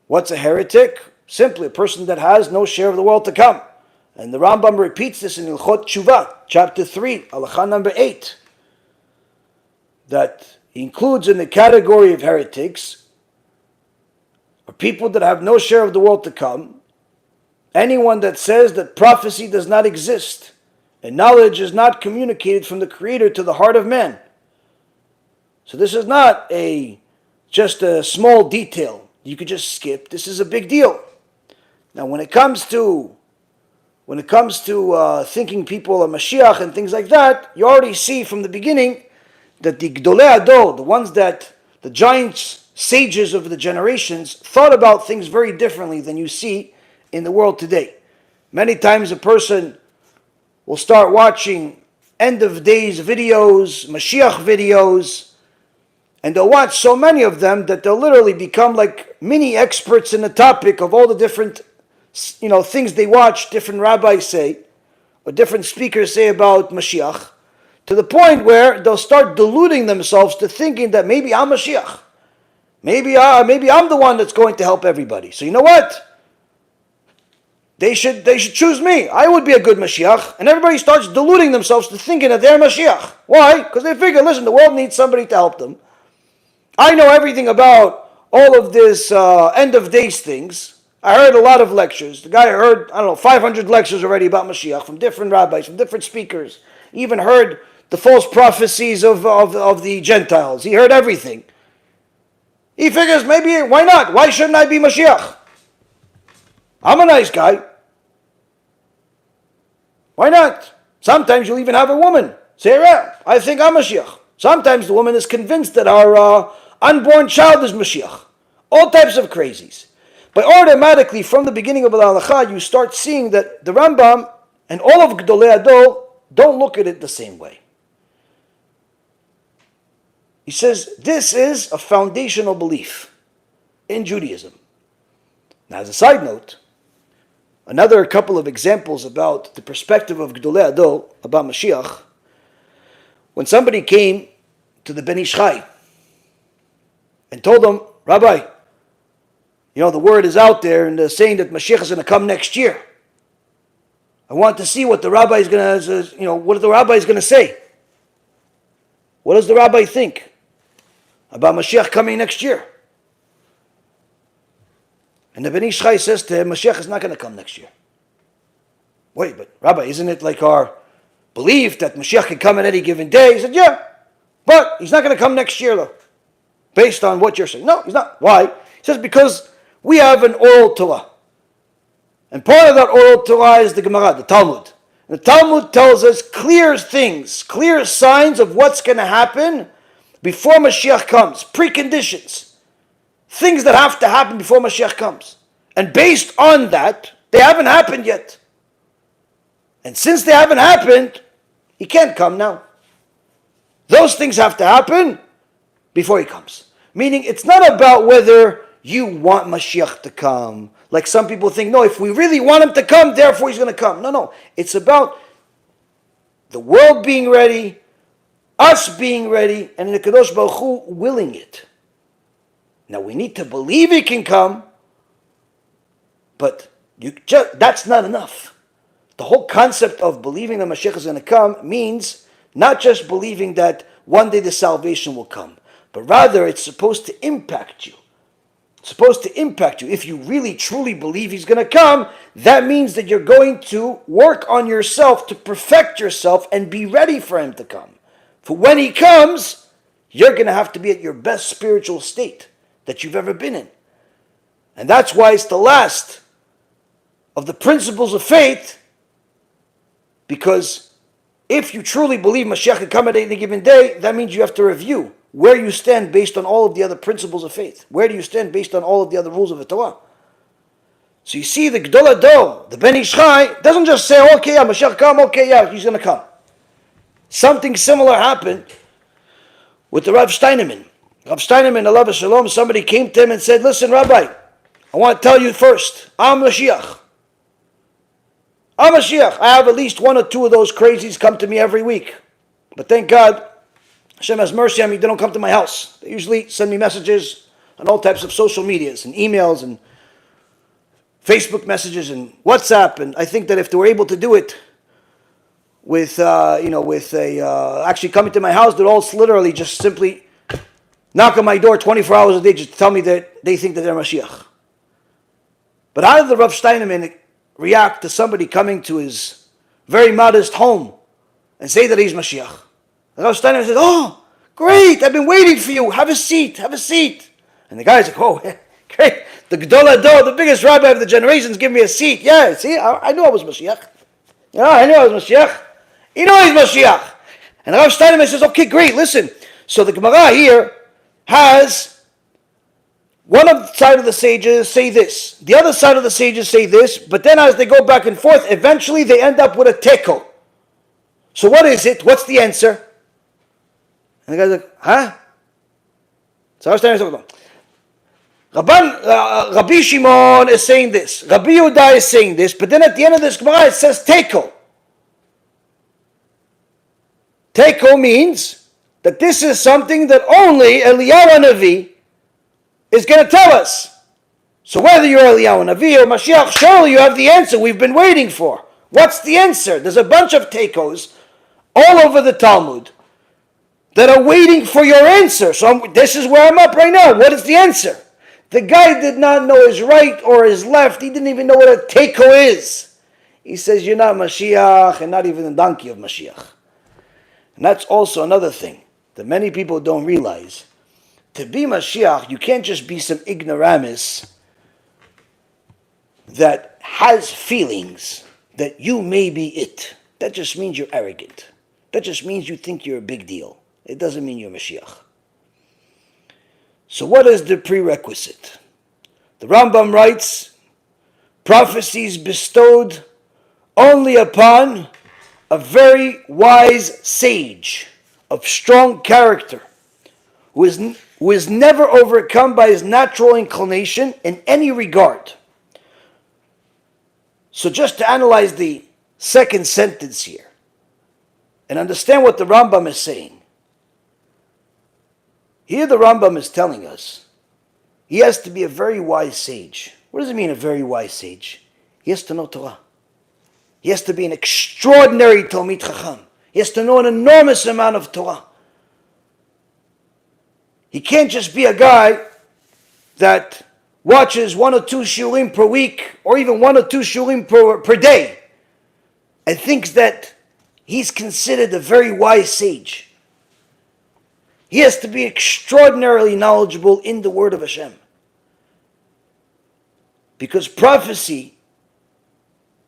What's a heretic? Simply a person that has no share of the world to come. And the Rambam repeats this in Ilchot Tshuva, chapter 3, halacha number 8. That includes in the category of heretics are people that have no share of the world to come. Anyone that says that prophecy does not exist and knowledge is not communicated from the Creator to the heart of man. So this is not just a small detail you could just skip. This is a big deal. Now when it comes to thinking people are Mashiach and things like that, you already see from the beginning that the Gdolei Ador, the ones that the giants, sages of the generations, thought about things very differently than you see in the world today. Many times a person will start watching end of days videos, Mashiach videos, and they'll watch so many of them that they'll literally become like mini experts in the topic of all the different things they watch, different rabbis say, or different speakers say about Mashiach, to the point where they'll start deluding themselves to thinking that maybe I'm Mashiach. Maybe I'm the one that's going to help everybody. So you know what? They should choose me. I would be a good Mashiach. And everybody starts deluding themselves to thinking that they're Mashiach. Why? Because they figure, listen, the world needs somebody to help them. I know everything about all of this end of days things. I heard a lot of lectures. The guy heard, 500 lectures already about Mashiach from different rabbis, from different speakers. Even heard the false prophecies of the Gentiles. He heard everything. He figures, maybe, why not? Why shouldn't I be Mashiach? I'm a nice guy. Why not? Sometimes you'll even have a woman say, yeah, I think I'm Mashiach. Sometimes the woman is convinced that our unborn child is Mashiach. All types of crazies. But automatically, from the beginning of the Halakha, you start seeing that the Rambam and all of Gedolei Hador don't look at it the same way. He says, this is a foundational belief in Judaism. Now, as a side note, another couple of examples about the perspective of Gedolei Hador, about Mashiach. When somebody came to the Ben Ish Chai and told them, Rabbi, the word is out there and they're saying that Mashiach is going to come next year. I want to see what the rabbi is going to, what the rabbi is going to say. What does the rabbi think about Mashiach coming next year? And the Ben Ish Chai says to him, Mashiach is not going to come next year. Wait, but Rabbi, isn't it like our belief that Mashiach can come at any given day? He said, yeah, but he's not going to come next year though, based on what you're saying. No, he's not. Why? He says, because we have an oral Torah. And part of that oral Torah is the Gemara, the Talmud. And the Talmud tells us clear things, clear signs of what's going to happen before Mashiach comes, preconditions, things that have to happen before Mashiach comes. And based on that, they haven't happened yet. And since they haven't happened, he can't come now. Those things have to happen before he comes. Meaning, it's not about whether you want Mashiach to come. Like some people think, no, if we really want him to come, therefore he's going to come. No. It's about the world being ready, us being ready, and the Kadosh Baruch Hu willing it. Now, we need to believe he can come, but that's not enough. The whole concept of believing that Mashiach is going to come means not just believing that one day the salvation will come, but rather it's supposed to impact you. It's supposed to impact you. If you really truly believe he's going to come, that means that you're going to work on yourself to perfect yourself and be ready for him to come. For when he comes, you're going to have to be at your best spiritual state that you've ever been in. And that's why it's the last of the principles of faith, because if you truly believe Mashiach can come at any given day, that means you have to review where you stand based on all of the other principles of faith. Where do you stand based on all of the other rules of the Torah? So you see, the Gedolei Hador, the Ben Ish Chai, doesn't just say, okay, yeah, Mashiach come, okay, yeah, he's going to come. Something similar happened with the Rav Steinemann. Rav Steinemann, alav shalom, somebody came to him and said, listen, Rabbi, I want to tell you first, I'm Mashiach. I'm Mashiach. I have at least one or two of those crazies come to me every week. But thank God, HaShem has mercy on me, they don't come to my house. They usually send me messages on all types of social medias and emails and Facebook messages and WhatsApp. And I think that if they were able to do it with actually coming to my house, they'd all literally just simply knock on my door 24 hours a day just to tell me that they think that they're Mashiach. But how did the Rav Steinemann react to somebody coming to his very modest home and say that he's Mashiach? And Rav Steinemann said, oh, great, I've been waiting for you. Have a seat. And the guy's like, oh, great. The Gedolei Hador, the biggest rabbi of the generations, give me a seat. Yeah, see, I knew I was Mashiach. I knew I was Mashiach. You know he's Mashiach. And Rav Steinemann says, okay, great, listen. So the Gemara here has one of the side of the sages say this, the other side of the sages say this, but then as they go back and forth, eventually they end up with a teko. So what is it? What's the answer? And the guy's like, huh? So Rav Steinemann says, Rabbi Shimon is saying this, Rabbi Yehuda is saying this, but then at the end of this Gemara it says teko. Teko means that this is something that only Eliyahu Navi is going to tell us. So whether you're Eliyahu Navi or Mashiach, surely you have the answer we've been waiting for. What's the answer? There's a bunch of tekos all over the Talmud that are waiting for your answer. So this is where I'm up right now. What is the answer? The guy did not know his right or his left. He didn't even know what a teko is. He says, you're not Mashiach and not even the donkey of Mashiach. And that's also another thing that many people don't realize. To be Mashiach, you can't just be some ignoramus that has feelings that you may be it. That just means you're arrogant. That just means you think you're a big deal. It doesn't mean you're Mashiach. So what is the prerequisite? The Rambam writes, prophecies bestowed only upon a very wise sage of strong character, who is never overcome by his natural inclination in any regard. So just to analyze the second sentence here and understand what the Rambam is saying. Here the Rambam is telling us he has to be a very wise sage. What does it mean, a very wise sage? He has to know Torah. He has to be an extraordinary Talmid Chacham. He has to know an enormous amount of Torah. He can't just be a guy that watches 1 or 2 shiurim per week, or even 1 or 2 shiurim per day, and thinks that he's considered a very wise sage. He has to be extraordinarily knowledgeable in the word of HaShem. Because prophecy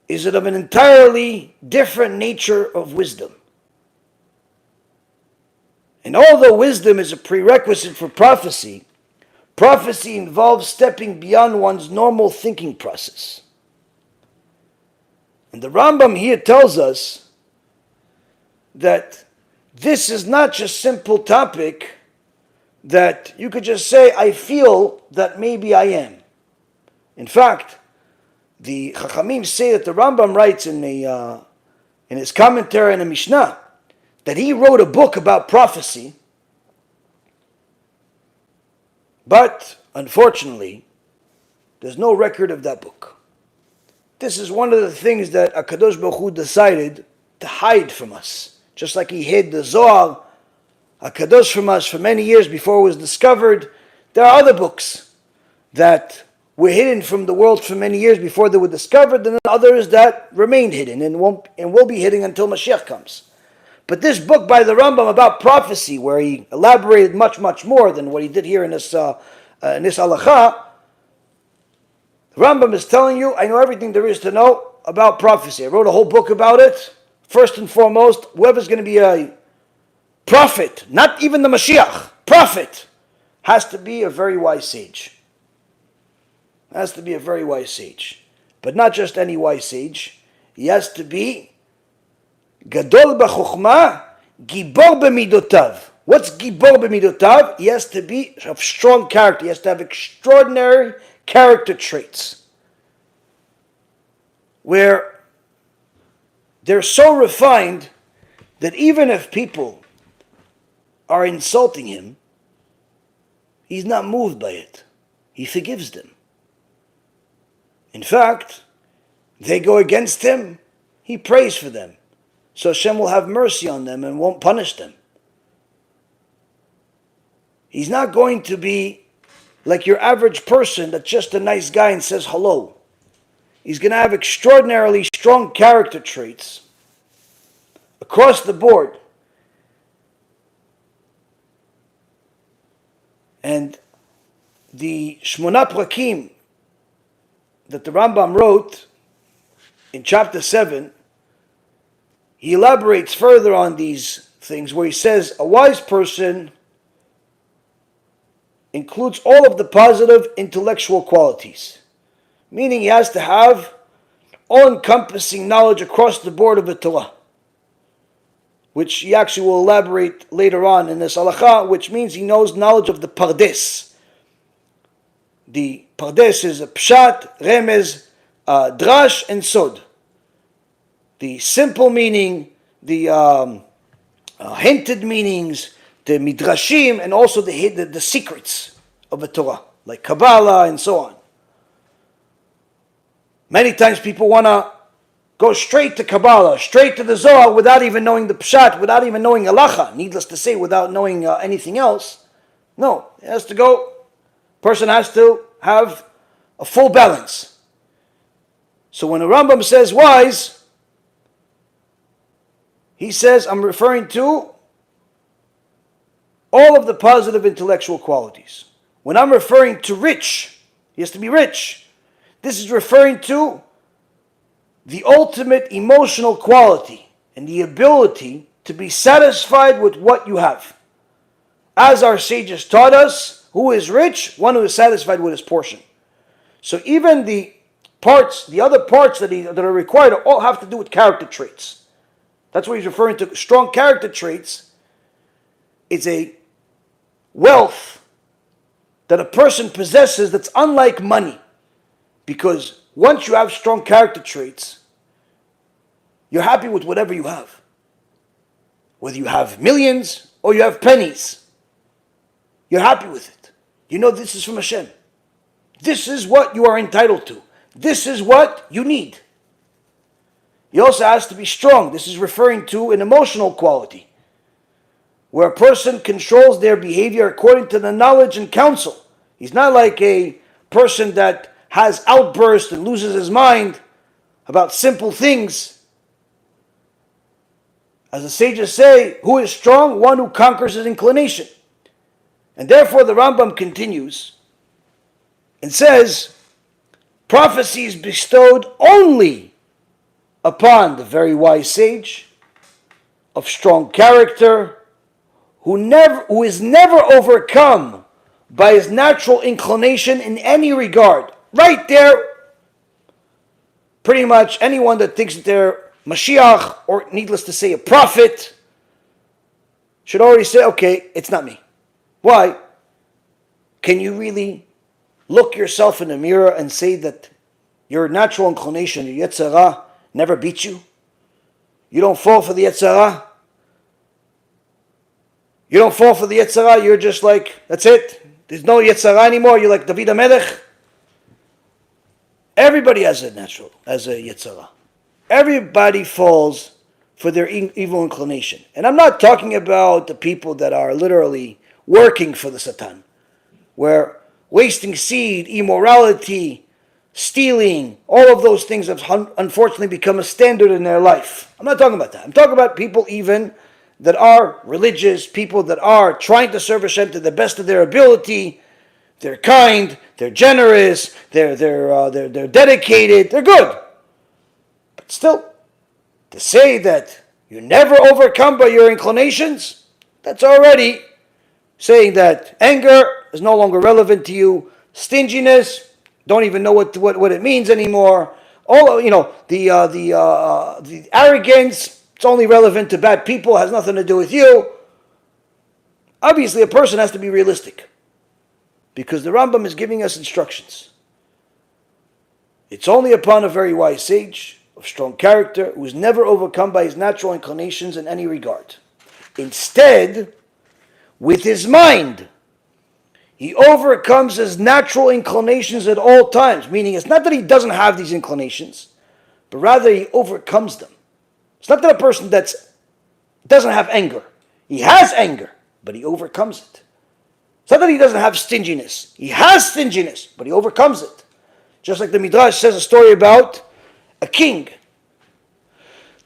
is of an entirely different nature of wisdom. And although wisdom is a prerequisite for prophecy, prophecy involves stepping beyond one's normal thinking process. And the Rambam here tells us that this is not just simple topic that you could just say, I feel that maybe I am. In fact, the Chachamim say that the Rambam writes in his commentary in the Mishnah that he wrote a book about prophecy, but unfortunately, there's no record of that book. This is one of the things that HaKadosh Baruch Hu decided to hide from us. Just like he hid the Zohar HaKadosh from us for many years before it was discovered, there are other books that were hidden from the world for many years before they were discovered, and then others that remained hidden and will be hidden until Mashiach comes. But this book by the Rambam about prophecy, where he elaborated much, much more than what he did here in this halakha, the Rambam is telling you, I know everything there is to know about prophecy. I wrote a whole book about it. First and foremost, whoever's going to be a prophet, not even the Mashiach, prophet, has to be a very wise sage. Has to be a very wise sage. But not just any wise sage. He has to be Gadol b'chokhmah, Gibor b'midotav. What's Gibor b'midotav? He has to be of strong character. He has to have extraordinary character traits. Where they're so refined that even if people are insulting him, he's not moved by it. He forgives them. In fact, they go against him, he prays for them. So Hashem will have mercy on them and won't punish them. He's not going to be like your average person that's just a nice guy and says hello. He's going to have extraordinarily strong character traits across the board. And the Shmona Prakim that the Rambam wrote in chapter 7, he elaborates further on these things where he says a wise person includes all of the positive intellectual qualities, meaning he has to have all-encompassing knowledge across the board of the Torah, which he actually will elaborate later on in this halakha, which means he knows knowledge of the pardes. The pardes is a pshat, remez, drash, and sod. The simple meaning, the hinted meanings, the midrashim, and also the secrets of the Torah, like Kabbalah and so on. Many times people want to go straight to Kabbalah, straight to the Zohar, without even knowing the pshat, without even knowing halacha, needless to say, without knowing anything else. No, it has to go. Person has to have a full balance. So when the Rambam says wise, he says, I'm referring to all of the positive intellectual qualities. When I'm referring to rich, he has to be rich. This is referring to the ultimate emotional quality and the ability to be satisfied with what you have. As our sages taught us, who is rich? One who is satisfied with his portion. So even the other parts that are required all have to do with character traits. That's what he's referring to. Strong character traits is a wealth that a person possesses that's unlike money. Because once you have strong character traits, you're happy with whatever you have. Whether you have millions or you have pennies, you're happy with it. You know this is from HaShem. This is what you are entitled to. This is what you need. He also has to be strong. This is referring to an emotional quality, where a person controls their behavior according to the knowledge and counsel. He's not like a person that has outbursts and loses his mind about simple things. As the sages say, who is strong? One who conquers his inclination. And therefore the Rambam continues and says, prophecy is bestowed only upon the very wise sage of strong character, who is never overcome by his natural inclination in any regard. Right there, pretty much anyone that thinks that they're Mashiach, or needless to say, a prophet, should already say, okay, it's not me. Why? Can you really look yourself in the mirror and say that your natural inclination, your Yetzirah, never beats you? You don't fall for the Yetzirah? You don't fall for the Yetzirah, you're just like, that's it. There's no Yetzirah anymore, you're like David HaMelech. Everybody has a Yetzirah. Everybody falls for their evil inclination. And I'm not talking about the people that are literally working for the Satan, where wasting seed, immorality, stealing, all of those things have unfortunately become a standard in their life. I'm not talking about that. I'm talking about people even that are religious, people that are trying to serve Hashem to the best of their ability. They're kind, they're generous, they're dedicated, they're good. But still, to say that you're never overcome by your inclinations, that's already saying that anger is no longer relevant to you, stinginess, don't even know what it means anymore. All the arrogance, it's only relevant to bad people, has nothing to do with you. Obviously, a person has to be realistic, because the Rambam is giving us instructions. It's only upon a very wise sage of strong character who is never overcome by his natural inclinations in any regard. Instead, with his mind, he overcomes his natural inclinations at all times. Meaning, it's not that he doesn't have these inclinations, but rather he overcomes them. It's not that a person that doesn't have anger. He has anger, but he overcomes it. It's not that he doesn't have stinginess. He has stinginess, but he overcomes it. Just like the Midrash says a story about a king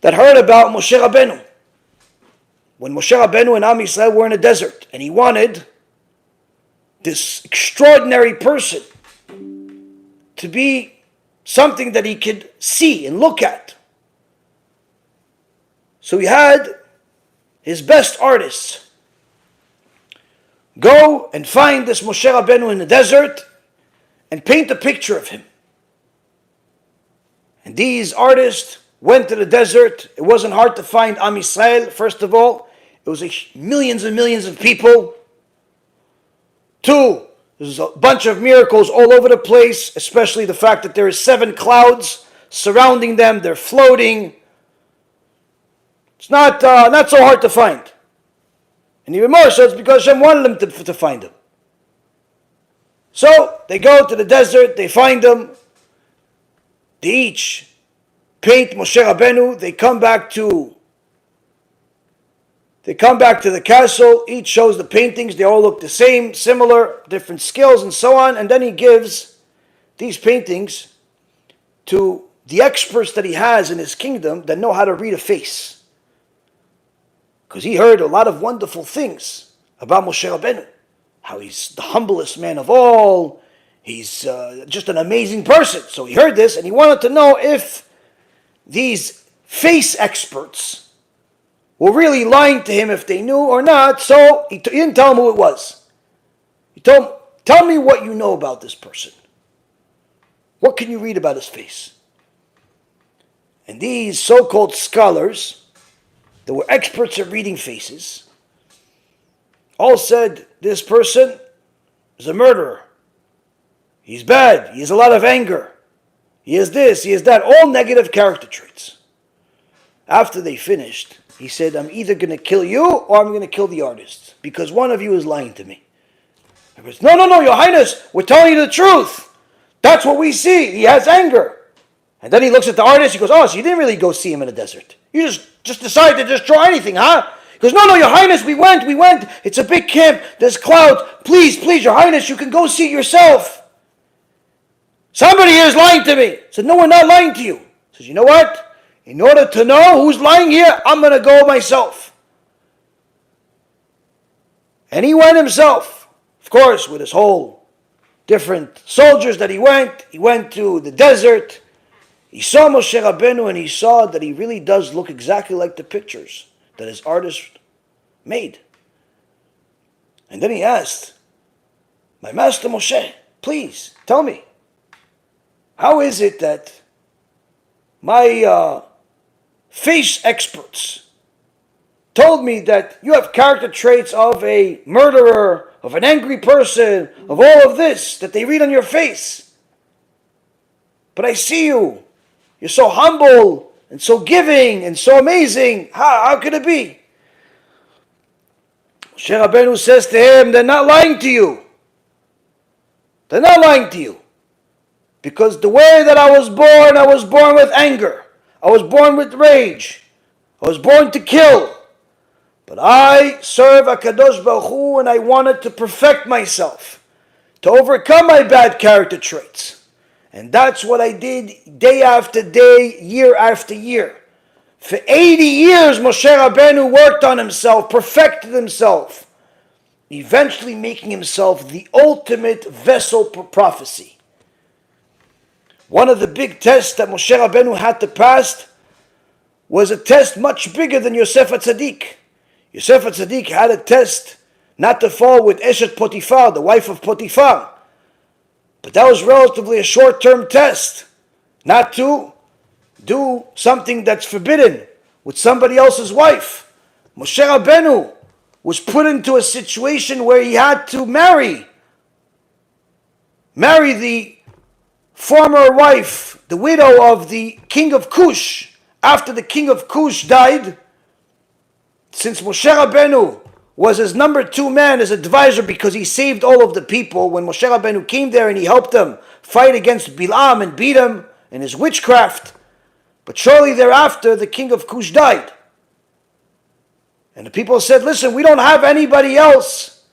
that heard about Moshe Rabbeinu. When Moshe Rabbeinu and Am Yisrael were in a desert, and he wanted this extraordinary person to be something that he could see and look at. So he had his best artists go and find this Moshe Rabbeinu in the desert and paint a picture of him. And these artists went to the desert. It wasn't hard to find Am Yisrael, first of all. It was millions and millions of people. Two, there's a bunch of miracles all over the place, especially the fact that there is 7 clouds surrounding them. They're floating. It's not so hard to find. And even more so, it's because Hashem wanted them to find them. So, they go to the desert, they find them. They each paint Moshe Rabbeinu. They come back to the castle. Each shows the paintings. They all look the same, similar, different skills and so on. And then he gives these paintings to the experts that he has in his kingdom that know how to read a face. Because he heard a lot of wonderful things about Moshe Rabbeinu, how he's the humblest man of all. He's just an amazing person. So he heard this and he wanted to know if these face experts were really lying to him, if they knew or not. So he didn't tell him who it was. He told him, tell me what you know about this person. What can you read about his face? And these so-called scholars that were experts at reading faces all said, this person is a murderer. He's bad. He has a lot of anger. He has this, he has that. All negative character traits. After they finished, he said, I'm either going to kill you or I'm going to kill the artist, because one of you is lying to me. I goes, no, Your Highness, we're telling you the truth. That's what we see. He has anger. And then he looks at the artist. He goes, oh, so you didn't really go see him in the desert. You just decided to just draw anything, huh? He goes, no, Your Highness, we went. It's a big camp. There's clouds. Please, Your Highness, you can go see it yourself. Somebody here is lying to me. I said, no, we're not lying to you. He says, you know what? In order to know who's lying here, I'm going to go myself. And he went himself, of course, with his whole different soldiers that he went. He went to the desert. He saw Moshe Rabbeinu and he saw that he really does look exactly like the pictures that his artist made. And then he asked, my master Moshe, please tell me, how is it that my face experts told me that you have character traits of a murderer, of an angry person, of all of this that they read on your face? But I see you. You're so humble and so giving and so amazing. How could it be? Moshe Rabbeinu says to him, they're not lying to you. They're not lying to you. Because the way that I was born with anger. I was born with rage. I was born to kill. But I serve HaKadosh Baruch Hu and I wanted to perfect myself, to overcome my bad character traits. And that's what I did day after day, year after year. For 80 years, Moshe Rabbeinu worked on himself, perfected himself, eventually making himself the ultimate vessel for prophecy. One of the big tests that Moshe Rabbeinu had to pass was a test much bigger than Yosef HaTzadik. Yosef HaTzadik had a test not to fall with Eshet Potiphar, the wife of Potiphar. But that was relatively a short-term test. Not to do something that's forbidden with somebody else's wife. Moshe Rabbeinu was put into a situation where he had to marry the former wife, the widow of the king of Cush. After the king of Cush died, since Moshe Rabbeinu was his number 2 man, his advisor, because he saved all of the people, when Moshe Rabbeinu came there and he helped them fight against Bilam and beat him in his witchcraft. But shortly thereafter, the king of Cush died. And the people said, listen, we don't have anybody else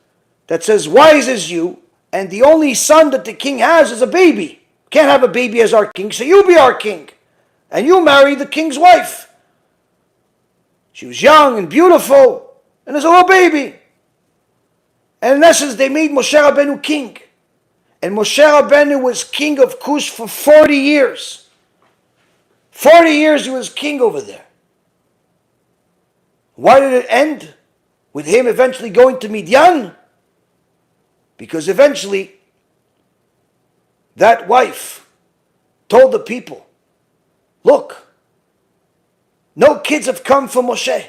that's as wise as you, and the only son that the king has is a baby. Can't have a baby as our king, so you be our king. And you marry the king's wife. She was young and beautiful, and there's a little baby. And in essence, they made Moshe Rabbeinu king. And Moshe Rabbeinu was king of Cush for 40 years. 40 years he was king over there. Why did it end with him eventually going to Midian? Because eventually, that wife told the people, look, no kids have come from Moshe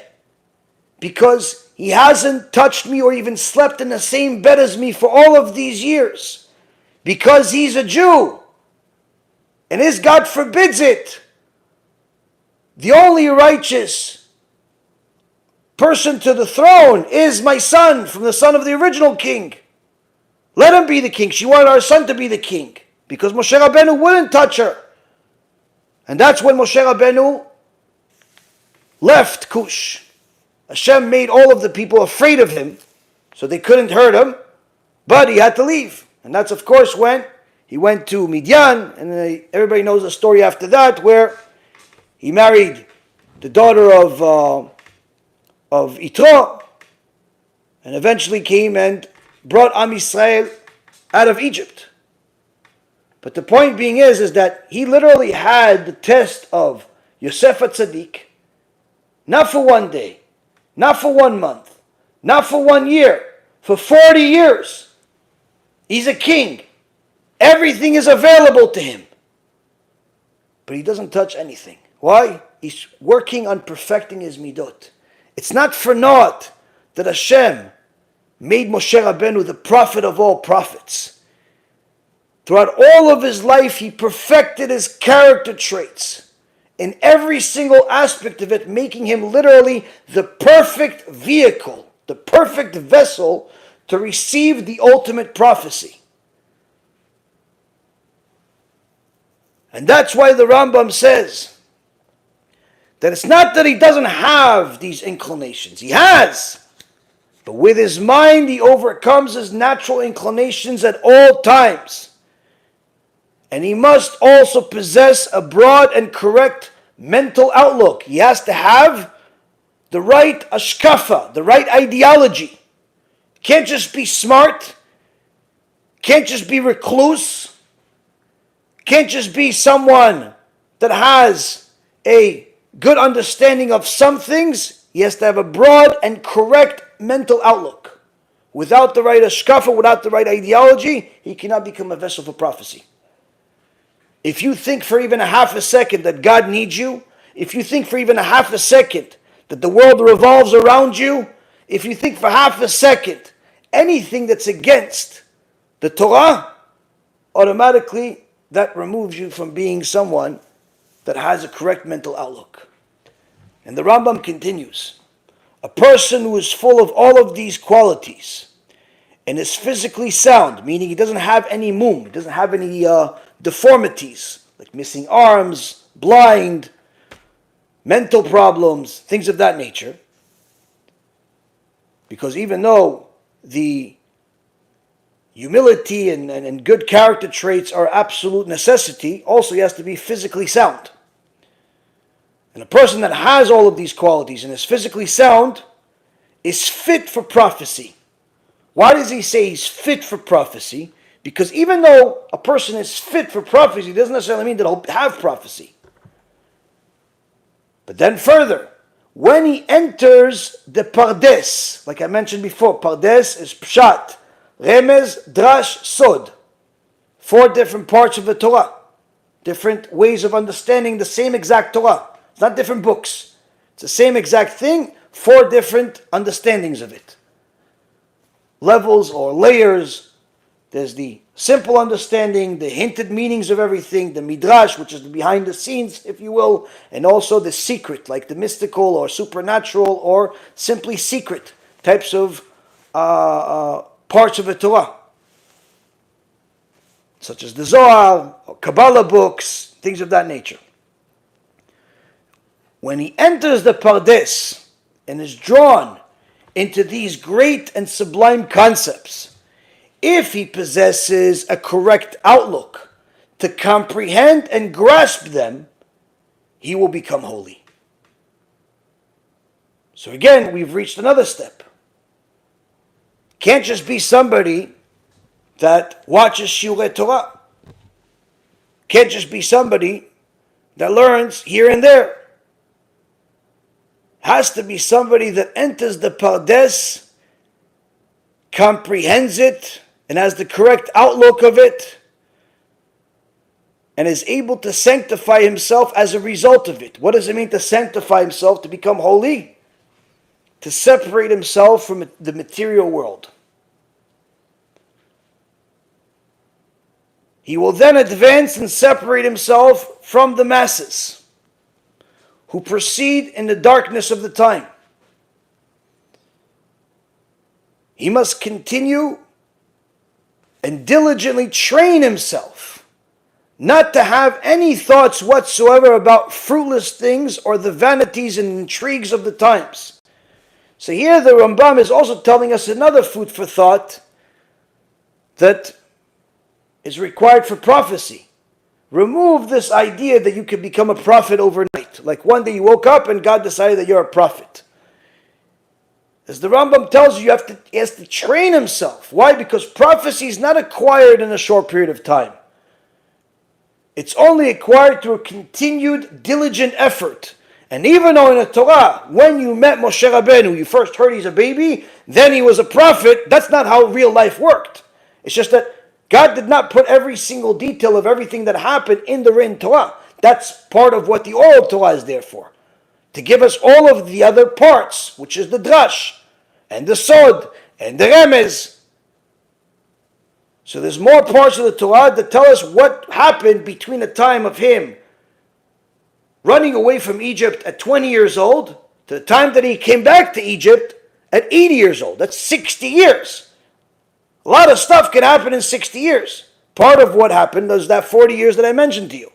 because he hasn't touched me or even slept in the same bed as me for all of these years. Because he's a Jew. And his God forbids it. The only righteous person to the throne is my son, from the son of the original king. Let him be the king. She wanted our son to be the king because Moshe Rabbeinu wouldn't touch her. And that's when Moshe Rabbeinu left Cush. HaShem made all of the people afraid of him, so they couldn't hurt him, but he had to leave. And that's, of course, when he went to Midian, and everybody knows the story after that, where he married the daughter of Yitro, and eventually came and brought Am Yisrael out of Egypt. But the point being is that he literally had the test of Yosef HaTzadik, not for one day, not for 1 month, not for 1 year, for 40 years. He's a king. Everything is available to him. But he doesn't touch anything. Why? He's working on perfecting his midot. It's not for naught that Hashem made Moshe Rabbeinu the prophet of all prophets. Throughout all of his life, he perfected his character traits in every single aspect of it, making him literally the perfect vehicle, the perfect vessel to receive the ultimate prophecy. And that's why the Rambam says that it's not that he doesn't have these inclinations. He has. But with his mind, he overcomes his natural inclinations at all times. And he must also possess a broad and correct mental outlook. He has to have the right ashkafa, the right ideology. Can't just be smart. Can't just be recluse. Can't just be someone that has a good understanding of some things. He has to have a broad and correct mental outlook. Without the right ashkafa, without the right ideology, he cannot become a vessel for prophecy. If you think for even a half a second that God needs you, if you think for even a half a second that the world revolves around you, if you think for half a second anything that's against the Torah, automatically that removes you from being someone that has a correct mental outlook. And the Rambam continues, a person who is full of all of these qualities and is physically sound, meaning he doesn't have any mum, he doesn't have any deformities, like missing arms, blind, mental problems, things of that nature. Because even though the humility and good character traits are absolute necessity, also he has to be physically sound. And a person that has all of these qualities and is physically sound is fit for prophecy. Why does he say he's fit for prophecy? Because even though a person is fit for prophecy, it doesn't necessarily mean that he'll have prophecy. But then further, when he enters the Pardes, like I mentioned before, Pardes is Pshat, Remez, Drash, Sod. 4 different parts of the Torah. Different ways of understanding the same exact Torah. It's not different books. It's the same exact thing, 4 different understandings of it. Levels or layers. There's the simple understanding, the hinted meanings of everything, the midrash, which is the behind the scenes, if you will, and also the secret, like the mystical or supernatural or simply secret types of parts of the Torah, such as the Zohar, or Kabbalah books, things of that nature. When he enters the Pardes and is drawn into these great and sublime concepts, if he possesses a correct outlook to comprehend and grasp them, he will become holy. So again, we've reached another step. Can't just be somebody that watches Shiurei Torah. Can't just be somebody that learns here and there. Has to be somebody that enters the Pardes, comprehends it, and has the correct outlook of it, and is able to sanctify himself as a result of it. What does it mean to sanctify himself, to become holy? To separate himself from the material world. He will then advance and separate himself from the masses who proceed in the darkness of the time. He must continue and diligently train himself not to have any thoughts whatsoever about fruitless things or the vanities and intrigues of the times. So here the Rambam is also telling us another food for thought that is required for prophecy. Remove this idea that you can become a prophet overnight. Like one day you woke up and God decided that you're a prophet. As the Rambam tells you, he has to train himself. Why? Because prophecy is not acquired in a short period of time. It's only acquired through a continued, diligent effort. And even though in the Torah, when you met Moshe Rabbeinu, you first heard he's a baby, then he was a prophet, that's not how real life worked. It's just that God did not put every single detail of everything that happened in the written Torah. That's part of what the oral Torah is there for. To give us all of the other parts, which is the drash, and the sod, and the remez. So there's more parts of the Torah that tell us what happened between the time of him running away from Egypt at 20 years old to the time that he came back to Egypt at 80 years old. That's 60 years. A lot of stuff can happen in 60 years. Part of what happened was that 40 years that I mentioned to you.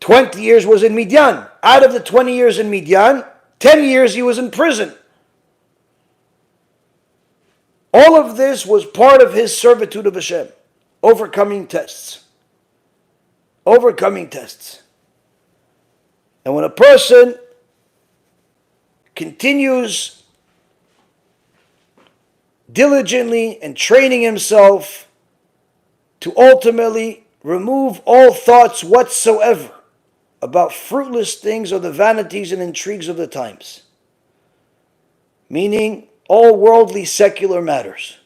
20 years was in Midian. Out of the 20 years in Midian, 10 years he was in prison. All of this was part of his servitude of Hashem. Overcoming tests. Overcoming tests. And when a person continues diligently and training himself to ultimately remove all thoughts whatsoever about fruitless things or the vanities and intrigues of the times, meaning all worldly secular matters.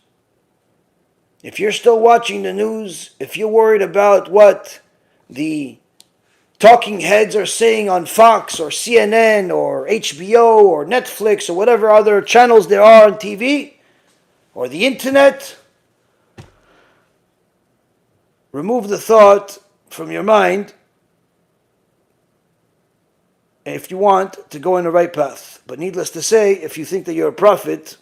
If you're still watching the news, if you're worried about what the talking heads are saying on Fox or CNN or HBO or Netflix or whatever other channels there are on TV or the internet, remove the thought from your mind if you want to go in the right path. But needless to say, if you think that you're a prophet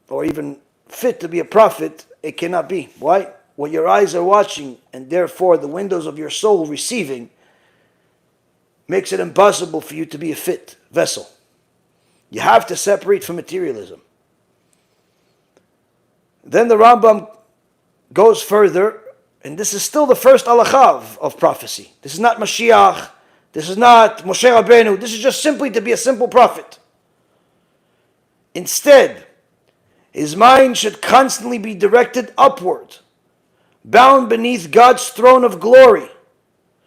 or even fit to be a prophet, it cannot be. Why? What your eyes are watching and therefore the windows of your soul receiving makes it impossible for you to be a fit vessel. You have to separate from materialism. Then the Rambam goes further, and this is still the first halakha of prophecy. This is not Mashiach, this is not Moshe Rabbeinu, this is just simply to be a simple prophet. Instead, his mind should constantly be directed upward, bound beneath God's throne of glory,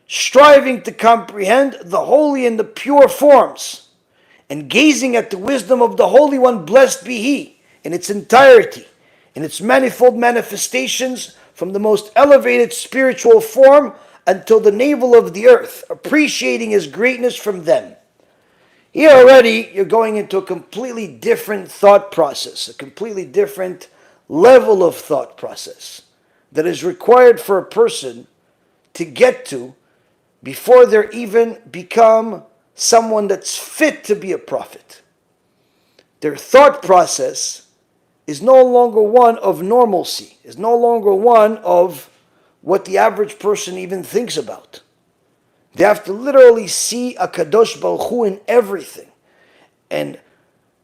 striving to comprehend the holy and the pure forms, and gazing at the wisdom of the Holy One, blessed be He, in its entirety, in its manifold manifestations, from the most elevated spiritual form until the navel of the earth, appreciating His greatness from them. Here already, you're going into a completely different thought process, a completely different level of thought process that is required for a person to get to before they even become someone that's fit to be a prophet. Their thought process is no longer one of normalcy, is no longer one of what the average person even thinks about. They have to literally see a Kadosh Baruch Hu in everything and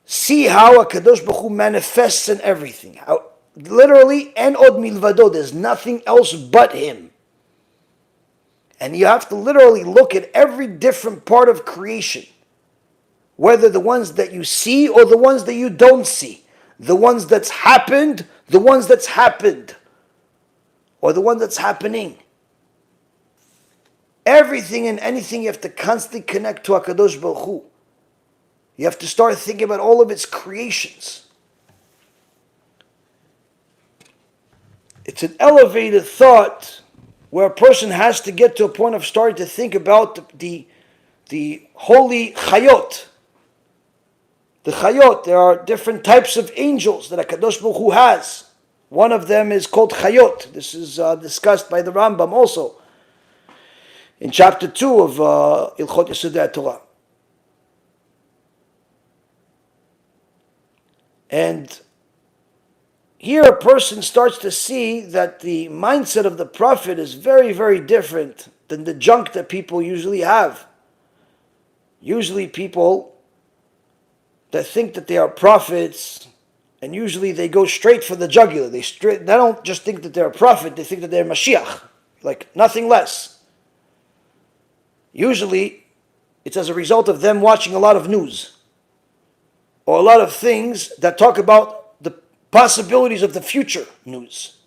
see how a Kadosh Baruch Hu manifests in everything. How literally, en od milvado, there's nothing else but Him. And you have to literally look at every different part of creation, whether the ones that you see or the ones that you don't see, the ones that's happened, the ones that's happened, or the one that's happening. Everything and anything you have to constantly connect to HaKadosh Baruch Hu. You have to start thinking about all of its creations. It's an elevated thought where a person has to get to a point of starting to think about the holy chayot. The chayot, there are different types of angels that HaKadosh Baruch Hu has. One of them is called chayot. This is discussed by the Rambam also in chapter 2 of Ilchot Yesodei Torah. And here a person starts to see that the mindset of the prophet is very, very different than the junk that people usually have. Usually people that think that they are prophets, and usually they go straight for the jugular. They don't just think that they're a prophet, they think that they're Mashiach, like nothing less. Usually, it's as a result of them watching a lot of news. or a lot of things that talk about the possibilities of the future news.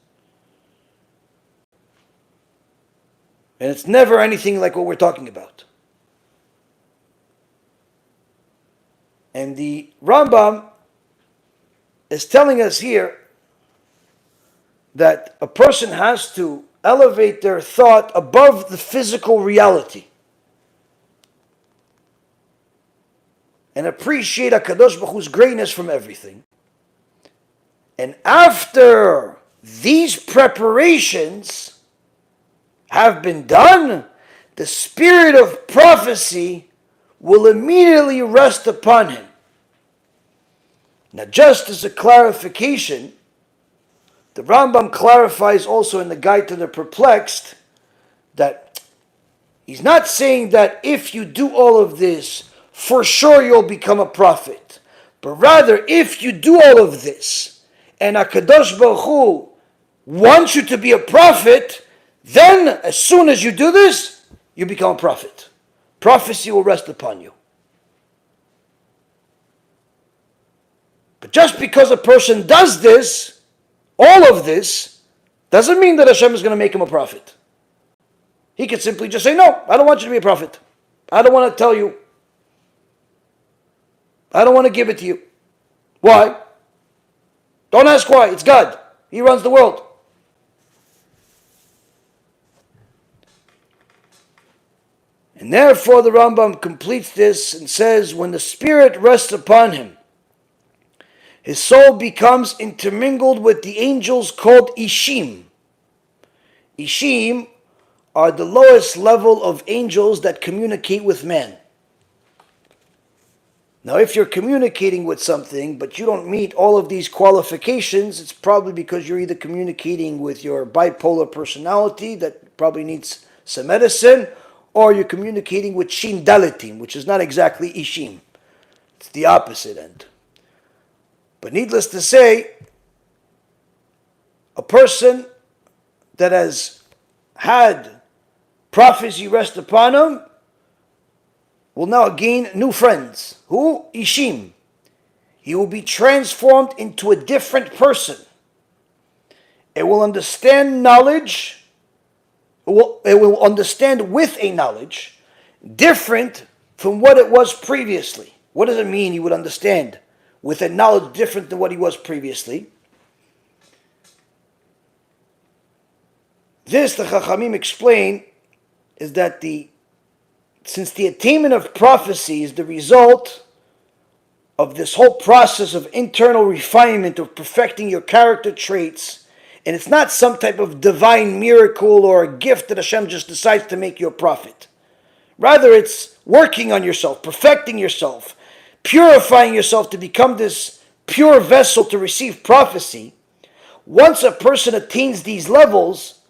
And it's never anything like what we're talking about. And the Rambam is telling us here that a person has to elevate their thought above the physical reality and appreciate HaKadosh Baruch Hu's greatness from everything. And after these preparations have been done, the spirit of prophecy will immediately rest upon him. Now, just as a clarification, the Rambam clarifies also in the Guide to the Perplexed that he's not saying that if you do all of this, for sure you'll become a prophet. But rather, if you do all of this, and HaKadosh Baruch Hu wants you to be a prophet, then as soon as you do this, you become a prophet. Prophecy will rest upon you. But just because a person does this, all of this, doesn't mean that Hashem is going to make him a prophet. He could simply just say, no, I don't want you to be a prophet. I don't want to tell you. I don't want to give it to you. Why? Don't ask why. It's God. He runs the world. And therefore the Rambam completes this and says, when the Spirit rests upon him, his soul becomes intermingled with the angels called Ishim. Ishim are the lowest level of angels that communicate with man. Now, if you're communicating with something, but you don't meet all of these qualifications, it's probably because you're either communicating with your bipolar personality that probably needs some medicine, or you're communicating with Shin Dalitim, which is not exactly Ishim. It's the opposite end. But needless to say, a person that has had prophecy rest upon him will now gain new friends. Who? Ishim. He will be transformed into a different person. It will understand knowledge. It will understand with a knowledge different from what it was previously. What does it mean he would understand with a knowledge different than what he was previously? This, the Chachamim explain, is that since the attainment of prophecy is the result of this whole process of internal refinement, of perfecting your character traits, and it's not some type of divine miracle or a gift that Hashem just decides to make you a prophet. Rather, it's working on yourself, perfecting yourself, purifying yourself to become this pure vessel to receive prophecy. Once a person attains these levels,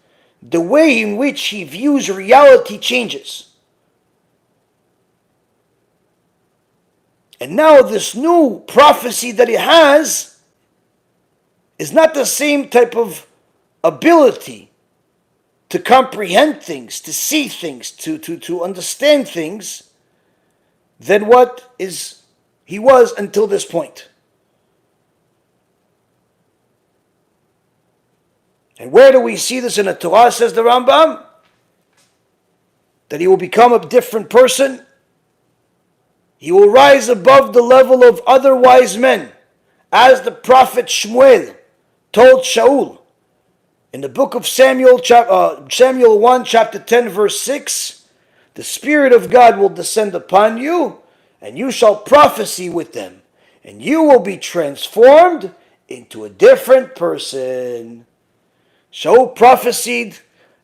the way in which he views reality changes. And now this new prophecy that he has is not the same type of ability to comprehend things, to see things, to understand things than what he was until this point. And where do we see this in the Torah, says the Rambam? That he will become a different person. He will rise above the level of other wise men, as the prophet Shmuel told Shaul in the book of Samuel 1, chapter 10, verse 6, the Spirit of God will descend upon you, and you shall prophesy with them, and you will be transformed into a different person. Shaul prophesied,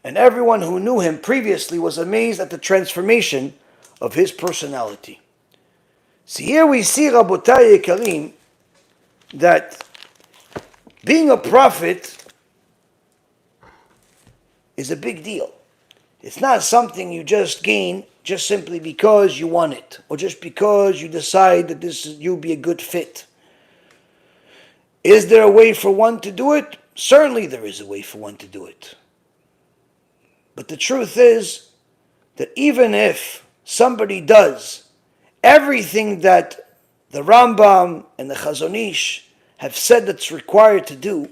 and everyone who knew him previously was amazed at the transformation of his personality. So here we see, Rabotai Yekarim, that being a prophet is a big deal. It's not something you just gain just simply because you want it, or just because you decide that you'll be a good fit. Is there a way for one to do it? Certainly there is a way for one to do it. But the truth is that even if somebody does everything that the Rambam and the Chazon Ish have said that's required to do,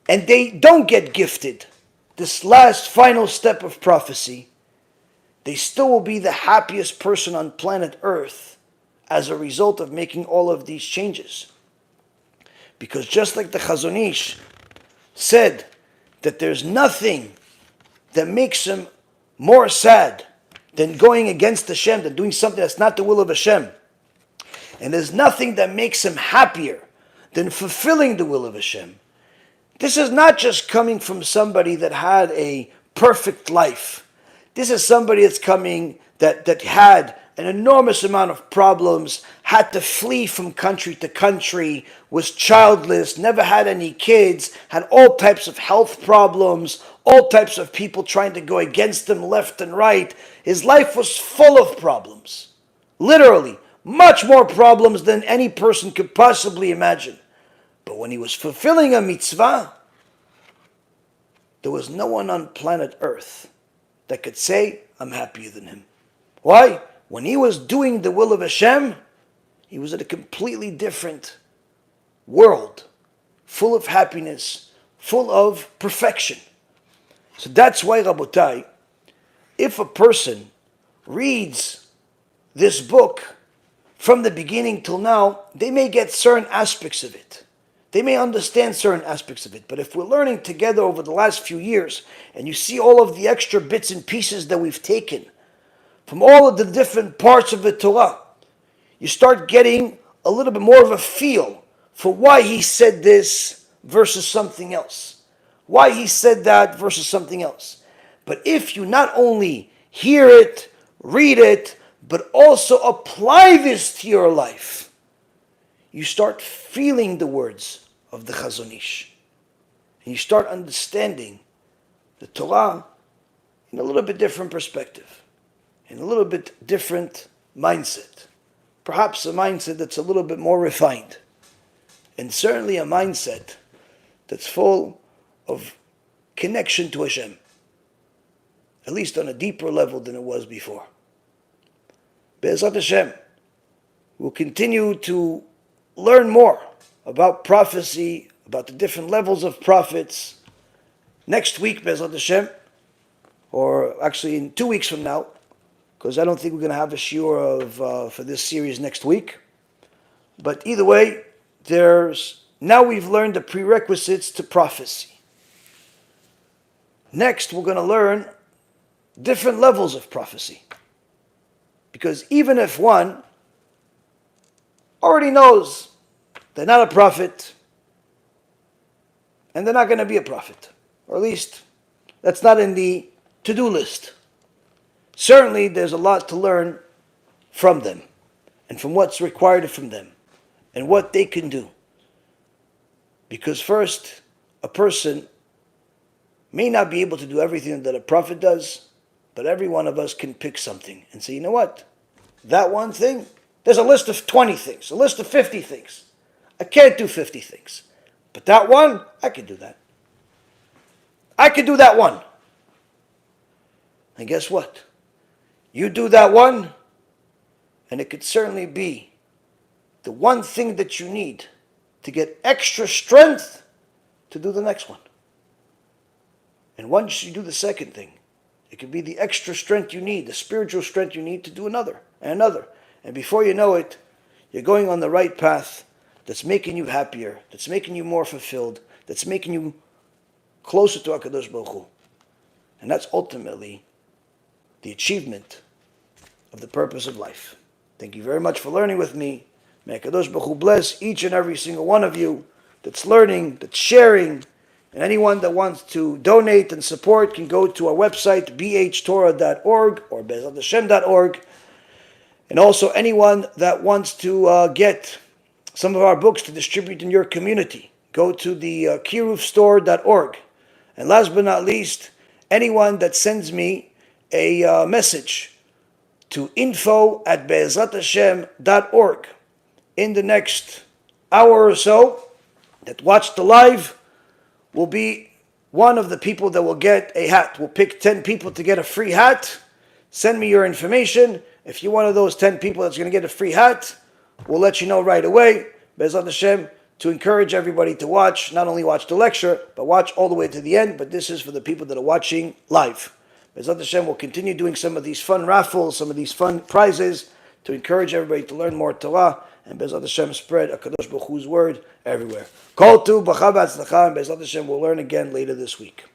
and they don't get gifted this last final step of prophecy, they still will be the happiest person on planet Earth as a result of making all of these changes. Because just like the Chazon Ish said that there's nothing that makes him more sad than going against Hashem, than doing something that's not the will of Hashem. And there's nothing that makes him happier than fulfilling the will of Hashem. This is not just coming from somebody that had a perfect life. This is somebody that's coming that had an enormous amount of problems, had to flee from country to country, was childless, never had any kids, had all types of health problems, all types of people trying to go against him left and right. His life was full of problems. Literally, much more problems than any person could possibly imagine. But when he was fulfilling a mitzvah, there was no one on planet Earth that could say, I'm happier than him. Why? When he was doing the will of Hashem, he was in a completely different world, full of happiness, full of perfection. So that's why, Rabotai, if a person reads this book from the beginning till now, they may get certain aspects of it. They may understand certain aspects of it. But if we're learning together over the last few years, and you see all of the extra bits and pieces that we've taken from all of the different parts of the Torah, you start getting a little bit more of a feel for why he said this versus something else. Why he said that versus something else. But if you not only hear it, read it, but also apply this to your life, you start feeling the words of the Chazon Ish. And you start understanding the Torah in a little bit different perspective, in a little bit different mindset. Perhaps a mindset that's a little bit more refined. And certainly a mindset that's full of connection to Hashem. At least on a deeper level than it was before. BeEzrat Hashem, we'll continue to learn more about prophecy, about the different levels of prophets. Next week, BeEzrat Hashem, or actually in 2 weeks from now, because I don't think we're going to have a shiur for this series next week. But either way, now we've learned the prerequisites to prophecy. Next, we're going to learn different levels of prophecy. Because even if one already knows they're not a prophet, and they're not going to be a prophet, or at least that's not in the to-do list. Certainly there's a lot to learn from them, and from what's required from them, and what they can do. Because first, a person may not be able to do everything that a prophet does, but every one of us can pick something and say, you know what? That one thing, there's a list of 20 things, a list of 50 things. I can't do 50 things. But that one, I can do that. I can do that one. And guess what? You do that one, and it could certainly be the one thing that you need to get extra strength to do the next one. And once you do the second thing, it could be the extra strength you need, the spiritual strength you need to do another and another. And before you know it, you're going on the right path that's making you happier, that's making you more fulfilled, that's making you closer to HaKadosh Baruch Hu. And that's ultimately the achievement of the purpose of life. Thank you very much for learning with me. May HaKadosh Baruch Hu bless each and every single one of you that's learning, that's sharing. And anyone that wants to donate and support can go to our website, bhtorah.org or BeEzratHashem.org. And also anyone that wants to get some of our books to distribute in your community, go to the kirufstore.org. And last but not least, anyone that sends me a message to info@beezrathashem.org in the next hour or so that watch the live will be one of the people that will get a hat. We'll pick 10 people to get a free hat. Send me your information. If you're one of those 10 people that's going to get a free hat, we'll let you know right away, BeEzrat Hashem, to encourage everybody to watch, not only watch the lecture, but watch all the way to the end, but this is for the people that are watching live. BeEzrat Hashem will continue doing some of these fun raffles, some of these fun prizes, to encourage everybody to learn more Torah, and BeEzrat Hashem spread HaKadosh Baruch Hu's word everywhere. Kol tu b'cha v'atzlacha, and BeEzrat Hashem will learn again later this week.